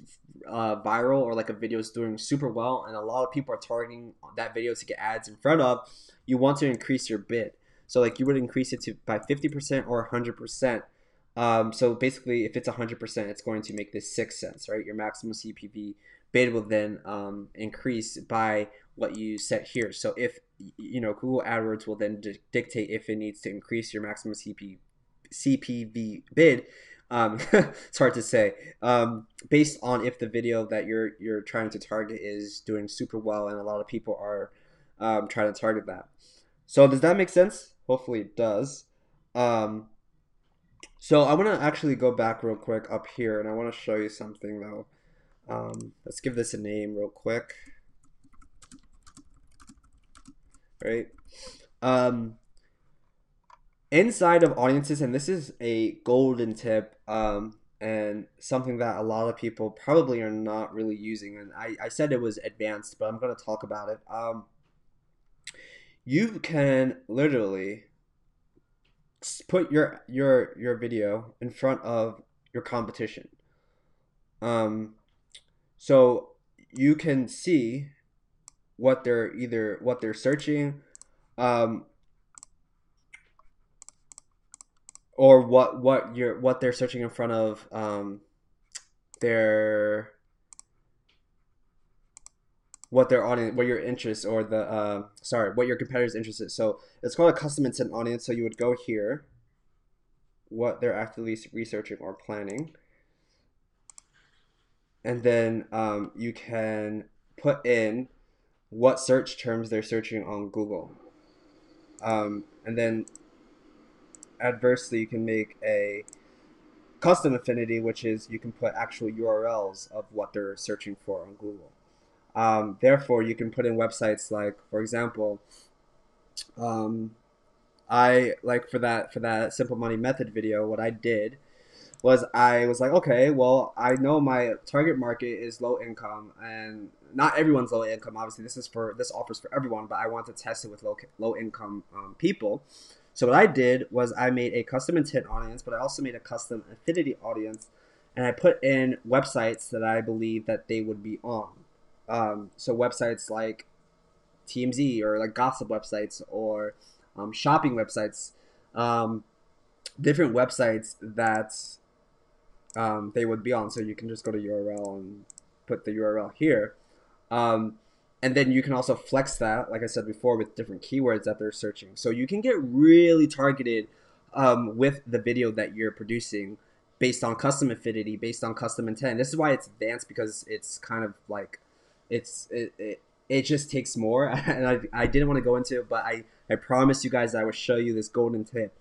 viral or like a video is doing super well and a lot of people are targeting that video to get ads in front of, you want to increase your bid. So like you would increase it by 50% or 100%. So basically, if it's 100%, it's going to make this 6 cents, right? Your maximum CPV bid will then increase by what you set here. So if Google AdWords will then dictate if it needs to increase your maximum CPV bid. It's hard to say. Based on if the video that you're trying to target is doing super well, and a lot of people are trying to target that. So does that make sense? Hopefully it does. So I want to actually go back real quick up here, and I want to show you something though. Let's give this a name real quick. Right. Inside of audiences, and this is a golden tip, and something that a lot of people probably are not really using, and I said it was advanced, but I'm going to talk about it. You can literally put your video in front of your competition. So you can see what they're searching, or what they're searching in front of what their audience, what your interest, or what your competitor's interest is. So it's called a custom intent audience. So you would go here, what they're actively researching or planning, and then you can put in what search terms they're searching on Google, and then adversely you can make a custom affinity, which is you can put actual URLs of what they're searching for on Google. Therefore, you can put in websites like, for example, I like for that simple money method video, what I did was I was like, okay, well, I know my target market is low income, and not everyone's low income. Obviously, this offers for everyone, but I want to test it with low income people. So what I did was I made a custom intent audience, but I also made a custom affinity audience, and I put in websites that I believe that they would be on. So websites like TMZ, or like gossip websites, or shopping websites, different websites that they would be on. So you can just go to URL and put the URL here. And then you can also flex that, like I said before, with different keywords that they're searching. So you can get really targeted with the video that you're producing based on custom affinity, based on custom intent. This is why it's advanced, because it's kind of like it just takes more. And I didn't want to go into it, but I promised you guys I would show you this golden tip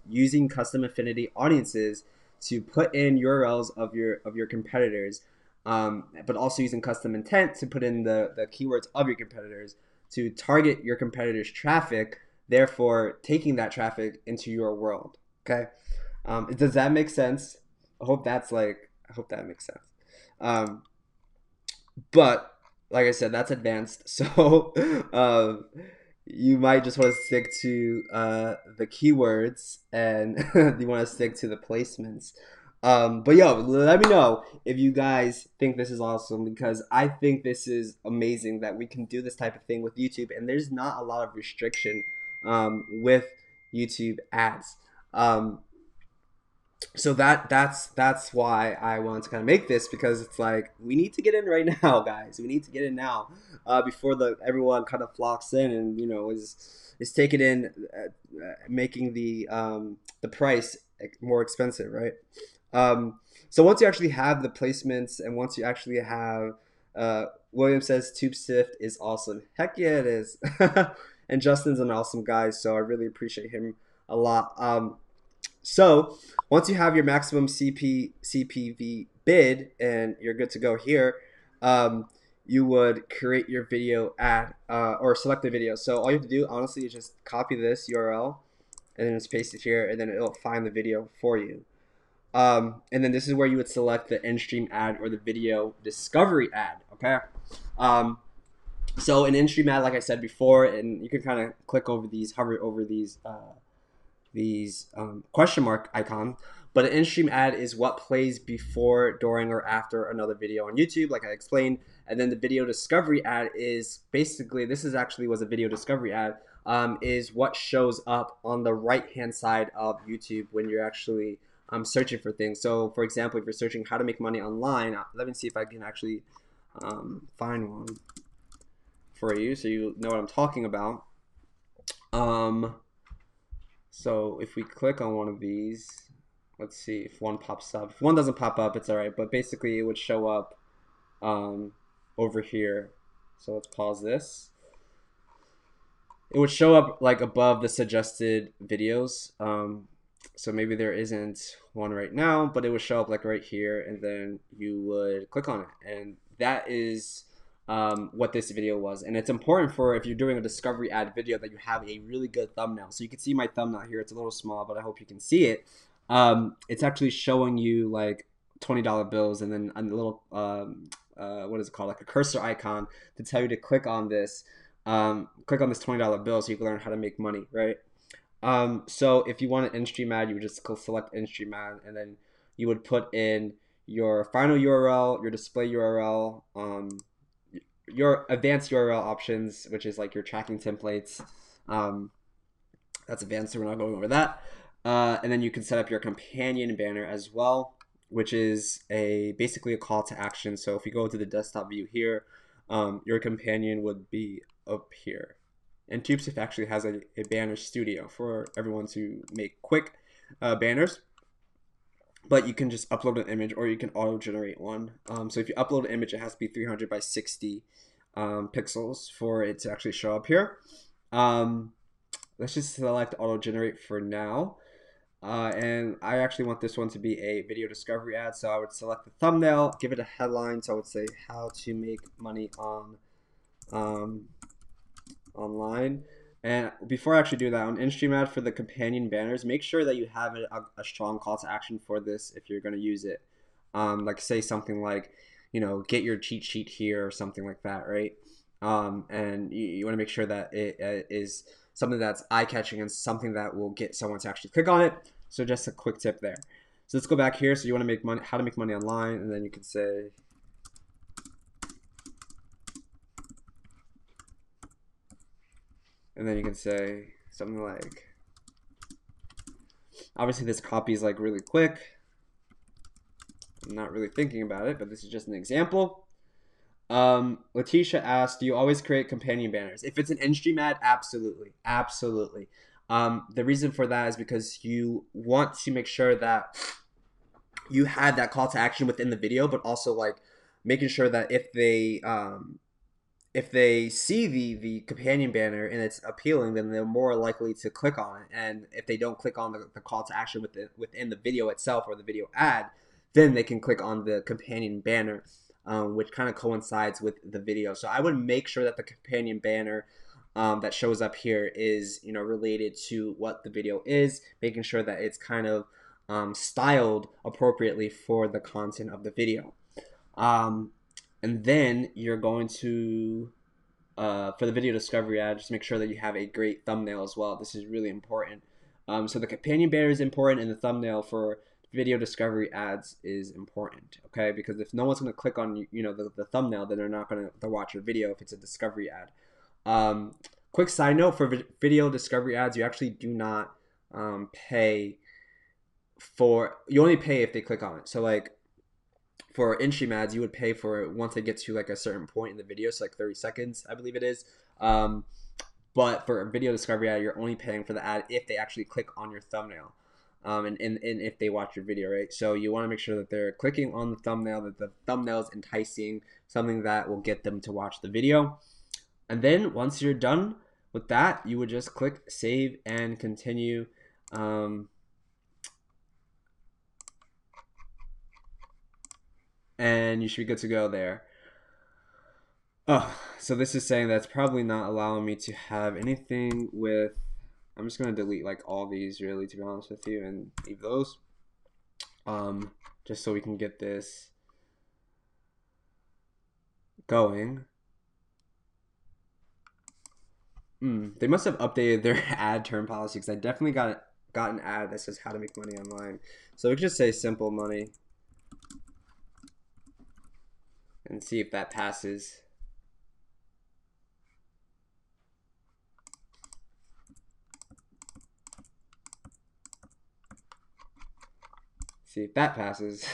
using custom affinity audiences to put in URLs of your competitors, but also using custom intent to put in the keywords of your competitors to target your competitors' traffic, therefore taking that traffic into your world. Okay, does that make sense? I hope that makes sense. Um, but like I said, that's advanced. So you might just want to stick to the keywords, and you want to stick to the placements. But yo, let me know if you guys think this is awesome, because I think this is amazing that we can do this type of thing with YouTube, and there's not a lot of restriction with YouTube ads. So that's why I wanted to kind of make this, because it's like we need to get in right now, guys. We need to get in now, before the everyone kind of flocks in and is taking in, making the price more expensive, right? So once you actually have the placements, and once you actually have, William says TubeSift is awesome. Heck yeah, it is. And Justin's an awesome guy, so I really appreciate him a lot. So once you have your maximum CPV bid and you're good to go here, you would create your video ad, or select the video. So all you have to do, honestly, is just copy this URL and then just paste it here, and then it'll find the video for you. And then this is where you would select the in-stream ad or the video discovery ad. Okay. So an in-stream ad, like I said before, and you can kind of click over these, hover over these question mark icon. But an in-stream ad is what plays before, during, or after another video on YouTube, like I explained. And then the video discovery ad is basically, this is actually was a video discovery ad, is what shows up on the right-hand side of YouTube when you're actually searching for things. So for example, if you're searching how to make money online, let me see if I can actually find one for you so you know what I'm talking about. So if we click on one of these, let's see if one pops up. If one doesn't pop up, it's all right. But basically, it would show up over here. So let's pause this. It would show up like above the suggested videos. So maybe there isn't one right now, but it would show up like right here, and then you would click on it. And that is what this video was. And it's important for, if you're doing a discovery ad video, that you have a really good thumbnail. So you can see my thumbnail here. It's a little small, but I hope you can see it. It's actually showing you like $20 bills, and then a little what is it called, like a cursor icon to tell you to click on this $20 bill so you can learn how to make money, right? So if you want an in-stream ad, you would just select in-stream ad, and then you would put in your final URL, your display URL, your advanced URL options, which is like your tracking templates. That's advanced, so we're not going over that. And then you can set up your companion banner as well, which is basically a call to action. So if you go to the desktop view here, your companion would be up here. And TubeSift actually has a banner studio for everyone to make quick banners. But you can just upload an image, or you can auto-generate one. So if you upload an image, it has to be 300 by 60 pixels for it to actually show up here. Let's just select auto-generate for now. And I actually want this one to be a video discovery ad. So I would select the thumbnail, give it a headline. So I would say how to make money on online. And before I actually do that, on in-stream ad for the companion banners, make sure that you have a strong call to action for this if you're going to use it. Like say something like, get your cheat sheet here or something like that, right? And you want to make sure that it is something that's eye-catching and something that will get someone to actually click on it. So just a quick tip there. So let's go back here. So you want to make money, how to make money online, and then you can say, and then you can say something like, obviously this copy is like really quick. I'm not really thinking about it, but this is just an example. Letitia asked, do you always create companion banners? If it's an in-stream ad, absolutely. Absolutely. The reason for that is because you want to make sure that you had that call to action within the video, but also like making sure that if they see the companion banner and it's appealing, then they're more likely to click on it. And if they don't click on the call to action within the video itself or the video ad, then they can click on the companion banner, which kind of coincides with the video. So I would make sure that the companion banner that shows up here is related to what the video is, making sure that it's kind of styled appropriately for the content of the video. And then you're going to, for the video discovery ad, just make sure that you have a great thumbnail as well. This is really important. So the companion banner is important, and the thumbnail for video discovery ads is important, okay? Because if no one's going to click on the thumbnail, then they're not going to watch your video if it's a discovery ad. Quick side note, for video discovery ads, you actually do not pay for, you only pay if they click on it. So like for in-stream ads, you would pay for it once they get to like a certain point in the video, so like 30 seconds, I believe it is. But for a video discovery ad, you're only paying for the ad if they actually click on your thumbnail, and if they watch your video, right? So you want to make sure that they're clicking on the thumbnail, that the thumbnail is enticing, something that will get them to watch the video. And then once you're done with that, you would just click save and continue. And you should be good to go there. Oh, so this is saying that's probably not allowing me to have anything with, I'm just going to delete like all these really, to be honest with you, and leave those. Just so we can get this going. They must have updated their ad term policy, because I definitely got an ad that says how to make money online. So we could just say simple money and see if that passes. See if that passes.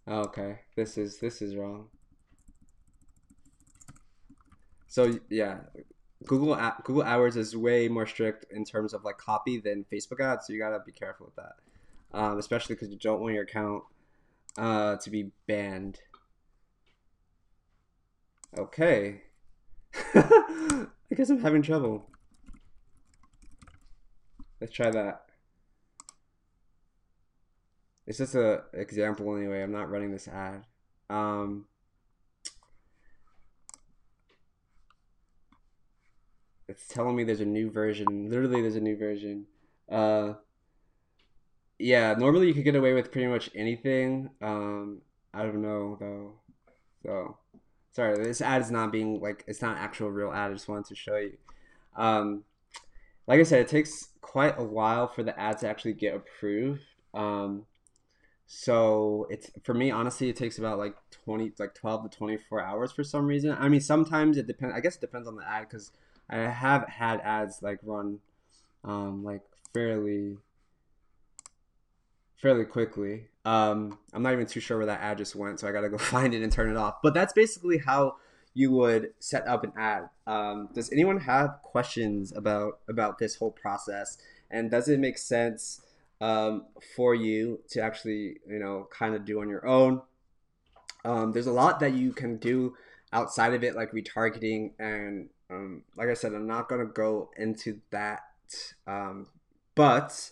Okay, this is wrong. So yeah, Google AdWords is way more strict in terms of like copy than Facebook ads, so you gotta be careful with that, especially because you don't want your account to be banned. Okay. I guess I'm having trouble. Let's try that. It's just an example anyway. I'm not running this ad. It's telling me there's a new version. Literally, there's a new version. Yeah, normally you could get away with pretty much anything. I don't know though. So, sorry, this ad is not being like, it's not actual real ad. I just wanted to show you. Like I said, it takes quite a while for the ad to actually get approved. So it's, for me, honestly, it takes about like 12 to 24 hours for some reason. I mean, sometimes it depends. I guess it depends on the ad, because I have had ads like run like fairly quickly. I'm not even too sure where that ad just went, so I gotta go find it and turn it off. But that's basically how you would set up an ad. Does anyone have questions about this whole process? And does it make sense for you to actually, kind of do on your own? There's a lot that you can do outside of it, like retargeting, and like I said, I'm not gonna go into that, but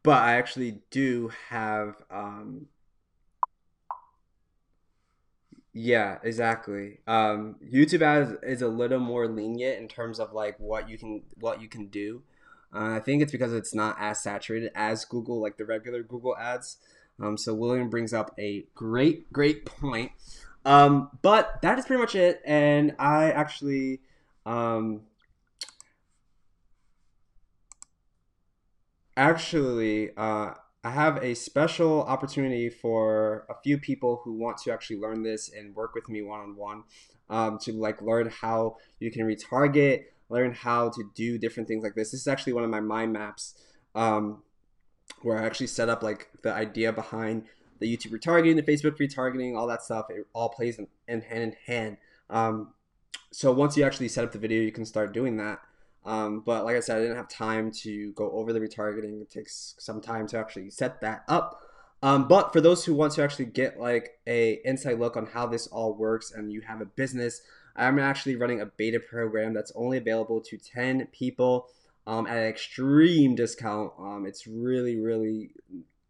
I actually do have, yeah, exactly. YouTube ads is a little more lenient in terms of like what you can do. I think it's because it's not as saturated as Google, like the regular Google ads. So William brings up a great point. But that is pretty much it. And I actually, I have a special opportunity for a few people who want to actually learn this and work with me one-on-one, to like learn how you can retarget, learn how to do different things like this. This is actually one of my mind maps, where I actually set up like the idea behind the YouTube retargeting, the Facebook retargeting, all that stuff. It all plays in hand in hand. So once you actually set up the video, you can start doing that. But like I said, I didn't have time to go over the retargeting. It takes some time to actually set that up. But for those who want to actually get like a inside look on how this all works and you have a business, I'm actually running a beta program that's only available to 10 people at an extreme discount. It's really, really,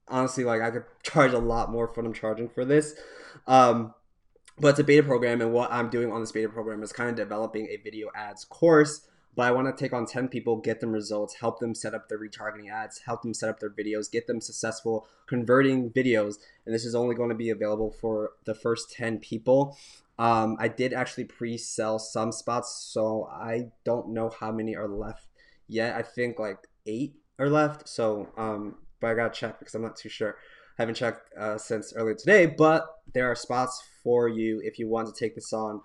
honestly, like I could charge a lot more for what I'm charging for this. Um, but it's a beta program, and what I'm doing on this beta program is kind of developing a video ads course. But I want to take on 10 people, get them results, help them set up their retargeting ads, help them set up their videos, get them successful converting videos. And this is only going to be available for the first 10 people. I did actually pre-sell some spots, so I don't know how many are left yet. I think like 8 are left. So, but I gotta check because I'm not too sure. I haven't checked since earlier today, but there are spots for you if you want to take this on.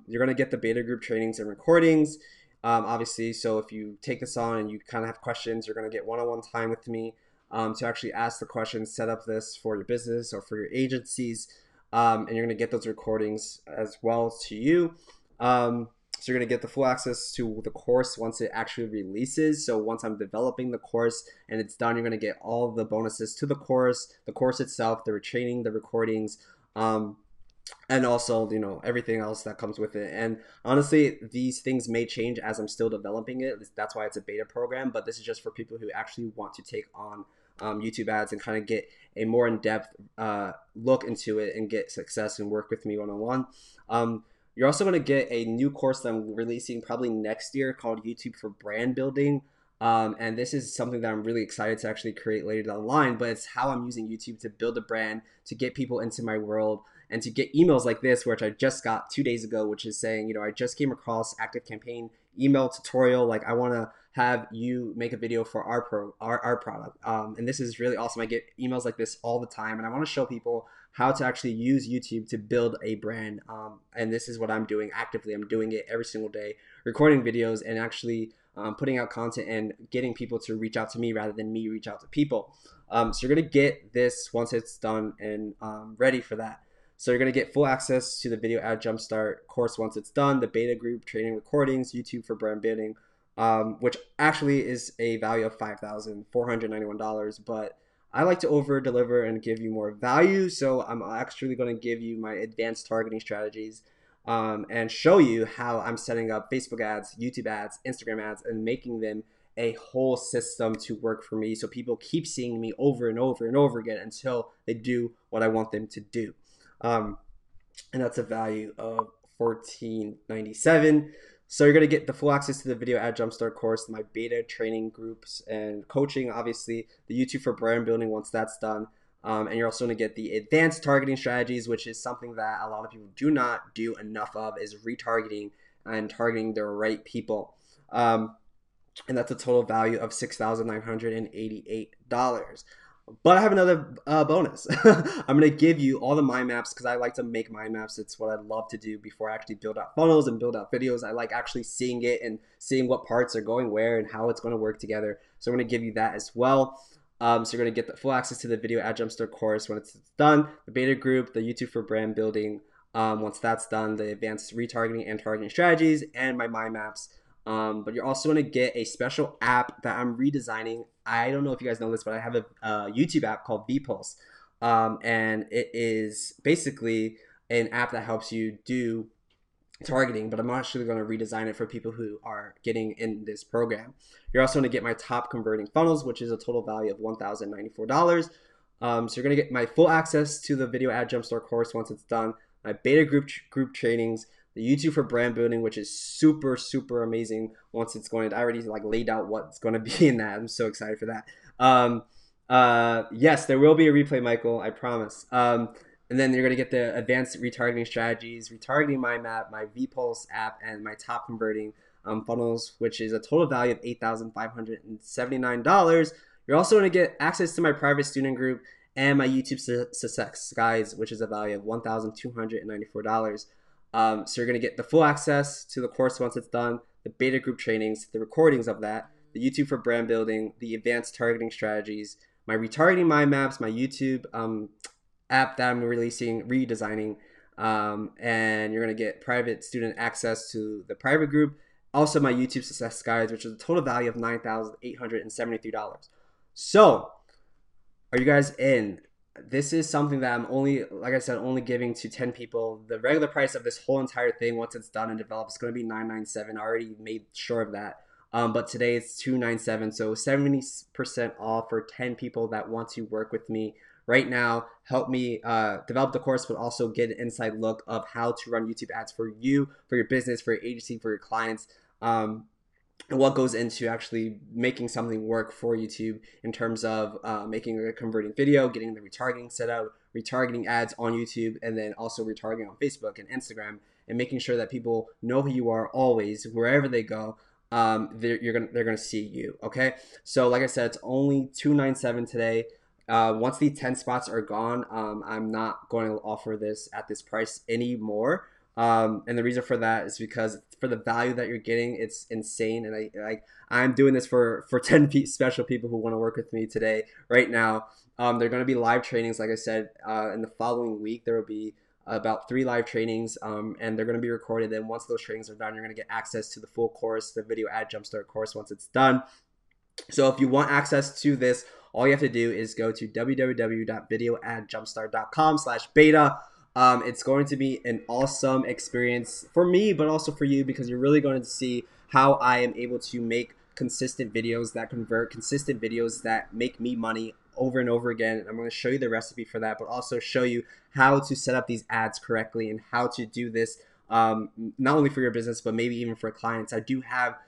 You're gonna get the beta group trainings and recordings. Obviously, so if you take this on and you kind of have questions, you're going to get one-on-one time with me to actually ask the questions, set up this for your business or for your agencies, and you're going to get those recordings as well to you. So you're going to get the full access to the course once it actually releases. So once I'm developing the course and it's done, you're going to get all the bonuses to the course itself, the retraining, the recordings, and also, you know, everything else that comes with it. And honestly, these things may change as I'm still developing it. That's why it's a beta program, but this is just for people who actually want to take on YouTube ads and kind of get a more in-depth look into it and get success and work with me one-on-one. You're also going to get a new course that I'm releasing probably next year called YouTube for Brand Building. And this is something that I'm really excited to actually create later down the line, but it's how I'm using YouTube to build a brand, to get people into my world, and to get emails like this, which I just got 2 days ago, which is saying, you know, I just came across Active Campaign email tutorial. Like, I want to have you make a video for our product. And this is really awesome. I get emails like this all the time, and I want to show people how to actually use YouTube to build a brand. And this is what I'm doing actively. I'm doing it every single day, recording videos and actually putting out content and getting people to reach out to me rather than me reach out to people. So you're going to get this once it's done and ready for that. So you're going to get full access to the Video Ad Jumpstart course once it's done, the beta group, training recordings, YouTube for brand building, which actually is a value of $5,491. But I like to over deliver and give you more value. So I'm actually going to give you my advanced targeting strategies and show you how I'm setting up Facebook ads, YouTube ads, Instagram ads, and making them a whole system to work for me. So people keep seeing me over and over and over again until they do what I want them to do. And that's a value of $14.97. So you're going to get the full access to the Video Ad Jumpstart course, my beta training groups and coaching, obviously the YouTube for brand building once that's done. And you're also going to get the advanced targeting strategies, which is something that a lot of people do not do enough of, is retargeting and targeting the right people. And that's a total value of $6,988. But I have another bonus. I'm going to give you all the mind maps because I like to make mind maps. It's what I love to do before I actually build out funnels and build out videos. I like actually seeing it and seeing what parts are going where and how it's going to work together. So I'm going to give you that as well. So you're going to get the full access to the Video Ad Jumpstart course when it's done, the beta group, the YouTube for brand building. Once that's done, the advanced retargeting and targeting strategies, and my mind maps. But you're also going to get a special app that I'm redesigning. I don't know if you guys know this, but I have a YouTube app called vPulse. And it is basically an app that helps you do targeting, but I'm actually going to redesign it for people who are getting in this program. You're also going to get my top converting funnels, which is a total value of $1,094. So you're going to get my full access to the Video Ad Jumpstart course once it's done, my beta group trainings, the YouTube for brand building, which is super, super amazing once it's going. I already like laid out what's going to be in that. I'm so excited for that. Yes, there will be a replay, Michael, I promise. And then you're going to get the advanced retargeting strategies, retargeting mind map, my vPulse app, and my top converting funnels, which is a total value of $8,579. You're also going to get access to my private student group and my YouTube success guides, which is a value of $1,294. So you're going to get the full access to the course once it's done, the beta group trainings, the recordings of that, the YouTube for brand building, the advanced targeting strategies, my retargeting mind maps, my YouTube app that I'm redesigning, and you're going to get private student access to the private group. Also, my YouTube success guides, which is a total value of $9,873. So, are you guys in? This is something that I'm only, like I said, only giving to 10 people. The regular price of this whole entire thing, once it's done and developed, is going to be $997. I already made sure of that. But today it's $297, so 70% off for 10 people that want to work with me right now. Help me develop the course, but also get an inside look of how to run YouTube ads for you, for your business, for your agency, for your clients. And what goes into actually making something work for YouTube in terms of making a converting video, getting the retargeting set up, retargeting ads on YouTube, and then also retargeting on Facebook and Instagram, and making sure that people know who you are always, wherever they go. They're gonna see you. Okay, so like I said, it's only $297 today. Once the 10 spots are gone, I'm not going to offer this at this price anymore. And the reason for that is because for the value that you're getting, it's insane. And I'm doing this for 10 special people who want to work with me today, right now. They're going to be live trainings, like I said, in the following week. There will be about 3 live trainings, and they're going to be recorded. Then once those trainings are done, you're going to get access to the full course, the Video Ad Jumpstart course, once it's done. So if you want access to this, all you have to do is go to www.videoadjumpstart.com/beta. It's going to be an awesome experience for me, but also for you, because you're really going to see how I am able to make consistent videos that convert, consistent videos that make me money over and over again. And I'm going to show you the recipe for that, but also show you how to set up these ads correctly and how to do this, not only for your business, but maybe even for clients. I do have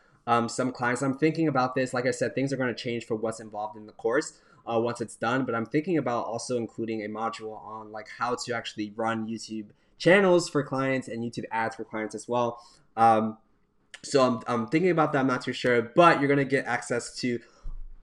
some clients. I'm thinking about this. Like I said, things are going to change for what's involved in the course once it's done, but I'm thinking about also including a module on like how to actually run YouTube channels for clients and YouTube ads for clients as well. So I'm thinking about that. I'm not too sure, but you're going to get access to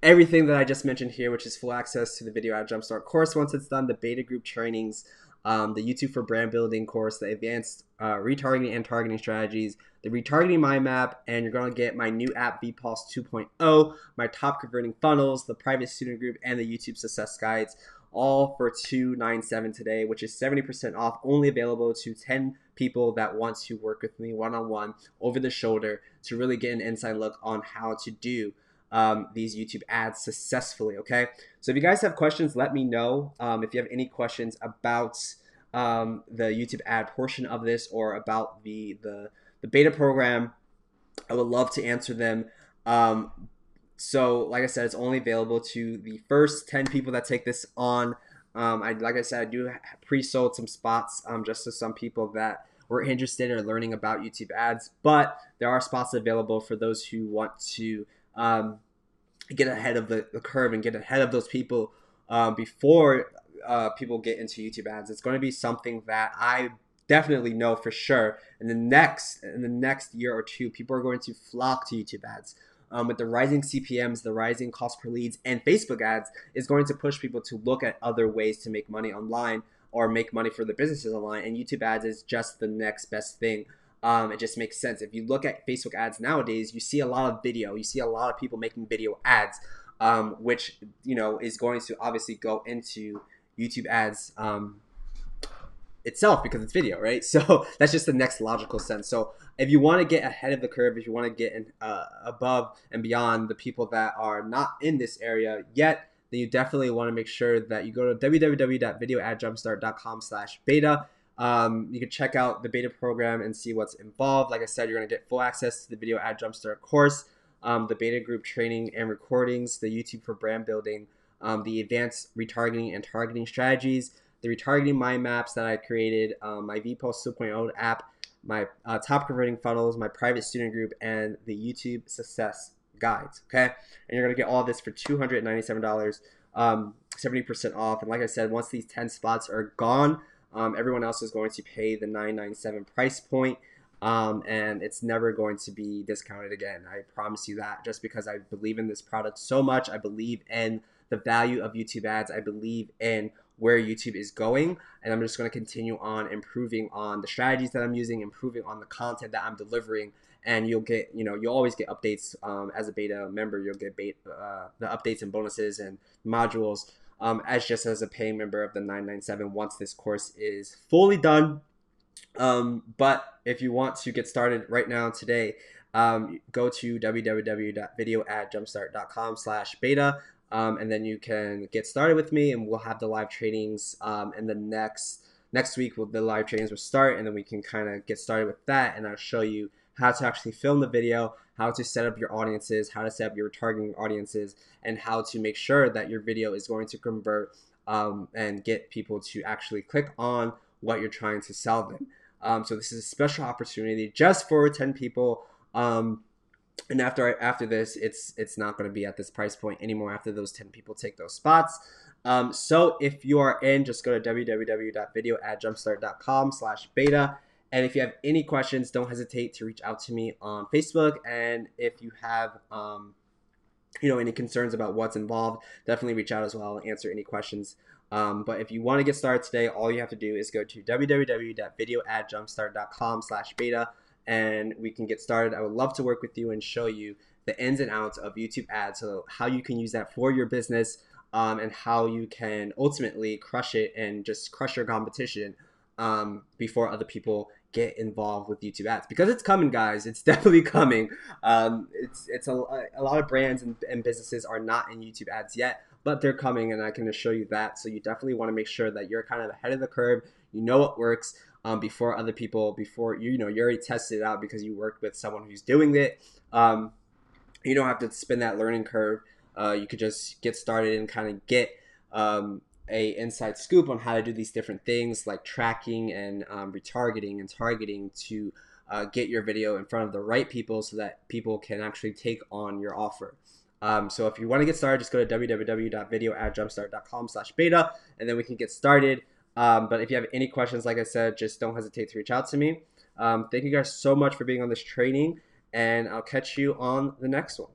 everything that I just mentioned here, which is full access to the Video Ad Jumpstart course once it's done, the beta group trainings, the YouTube for brand building course, the advanced retargeting and targeting strategies, the retargeting mind map, and you're going to get my new app VPulse 2.0, my top converting funnels, the private student group, and the YouTube success guides, all for $297 today, which is 70% off, only available to 10 people that want to work with me one-on-one over the shoulder to really get an inside look on how to do these YouTube ads successfully. Okay, so if you guys have questions, let me know. If you have any questions about the YouTube ad portion of this, or about the beta program, I would love to answer them. So like I said, it's only available to the first 10 people that take this on. Like I said, I do pre-sold some spots just to some people that were interested or learning about YouTube ads, but there are spots available for those who want to get ahead of the curve and get ahead of those people before people get into YouTube ads. It's going to be something that I definitely know for sure in the next year or two, people are going to flock to YouTube ads. With the rising CPMs, the rising cost per leads, and Facebook ads is going to push people to look at other ways to make money online or make money for their businesses online. And YouTube ads is just the next best thing. It just makes sense. If you look at Facebook ads nowadays, you see a lot of video. You see a lot of people making video ads, which is going to obviously go into YouTube ads itself because it's video, right? So that's just the next logical sense. So if you want to get ahead of the curve, if you want to get above and beyond the people that are not in this area yet, then you definitely want to make sure that you go to www.videoadjumpstart.com/beta. You can check out the beta program and see what's involved. Like I said, you're going to get full access to the Video Ad Jumpstart course, the beta group training and recordings, the YouTube for brand building, the advanced retargeting and targeting strategies, the retargeting mind maps that I created, my VPulse 2.0 app, my top converting funnels, my private student group, and the YouTube success guides. Okay, and you're gonna get all of this for $297, 70% off. And like I said, once these 10 spots are gone, everyone else is going to pay the $997 price point, and it's never going to be discounted again. I promise you that, just because I believe in this product so much. I believe in the value of YouTube ads. I believe in where YouTube is going, and I'm just going to continue on improving on the strategies that I'm using, improving on the content that I'm delivering, and you'll get, you'll always get updates as a beta member. You'll get the updates and bonuses and modules as a paying member of the $997 once this course is fully done But if you want to get started right now today, go to www.videoadjumpstart.com/beta, and then you can get started with me, and we'll have the live trainings. And the next week, the live trainings will start, and then we can kind of get started with that, and I'll show you how to actually film the video, how to set up your audiences, how to set up your targeting audiences, and how to make sure that your video is going to convert and get people to actually click on what you're trying to sell them. So this is a special opportunity just for 10 people. And after this, it's not going to be at this price point anymore after those 10 people take those spots. So if you are in, just go to www.videoadjumpstart.com/beta. And if you have any questions, don't hesitate to reach out to me on Facebook. And if you have any concerns about what's involved, definitely reach out as well and answer any questions. But if you want to get started today, all you have to do is go to www.videoadjumpstart.com/beta, and we can get started. I would love to work with you and show you the ins and outs of YouTube ads, so how you can use that for your business, and how you can ultimately crush it and just crush your competition before other people get involved with YouTube ads, because it's coming, guys. It's definitely coming. It's a lot of brands and businesses are not in YouTube ads yet, but they're coming, and I can assure you that. So you definitely want to make sure that you're kind of ahead of the curve. You know what works before other people, before you already tested it out because you worked with someone who's doing it. You don't have to spin that learning curve. You could just get started and kind of get a inside scoop on how to do these different things like tracking and retargeting and targeting to get your video in front of the right people so that people can actually take on your offer. So if you want to get started, just go to www.videoadjumpstart.com/beta, and then we can get started. But if you have any questions, like I said, just don't hesitate to reach out to me. Thank you guys so much for being on this training, and I'll catch you on the next one.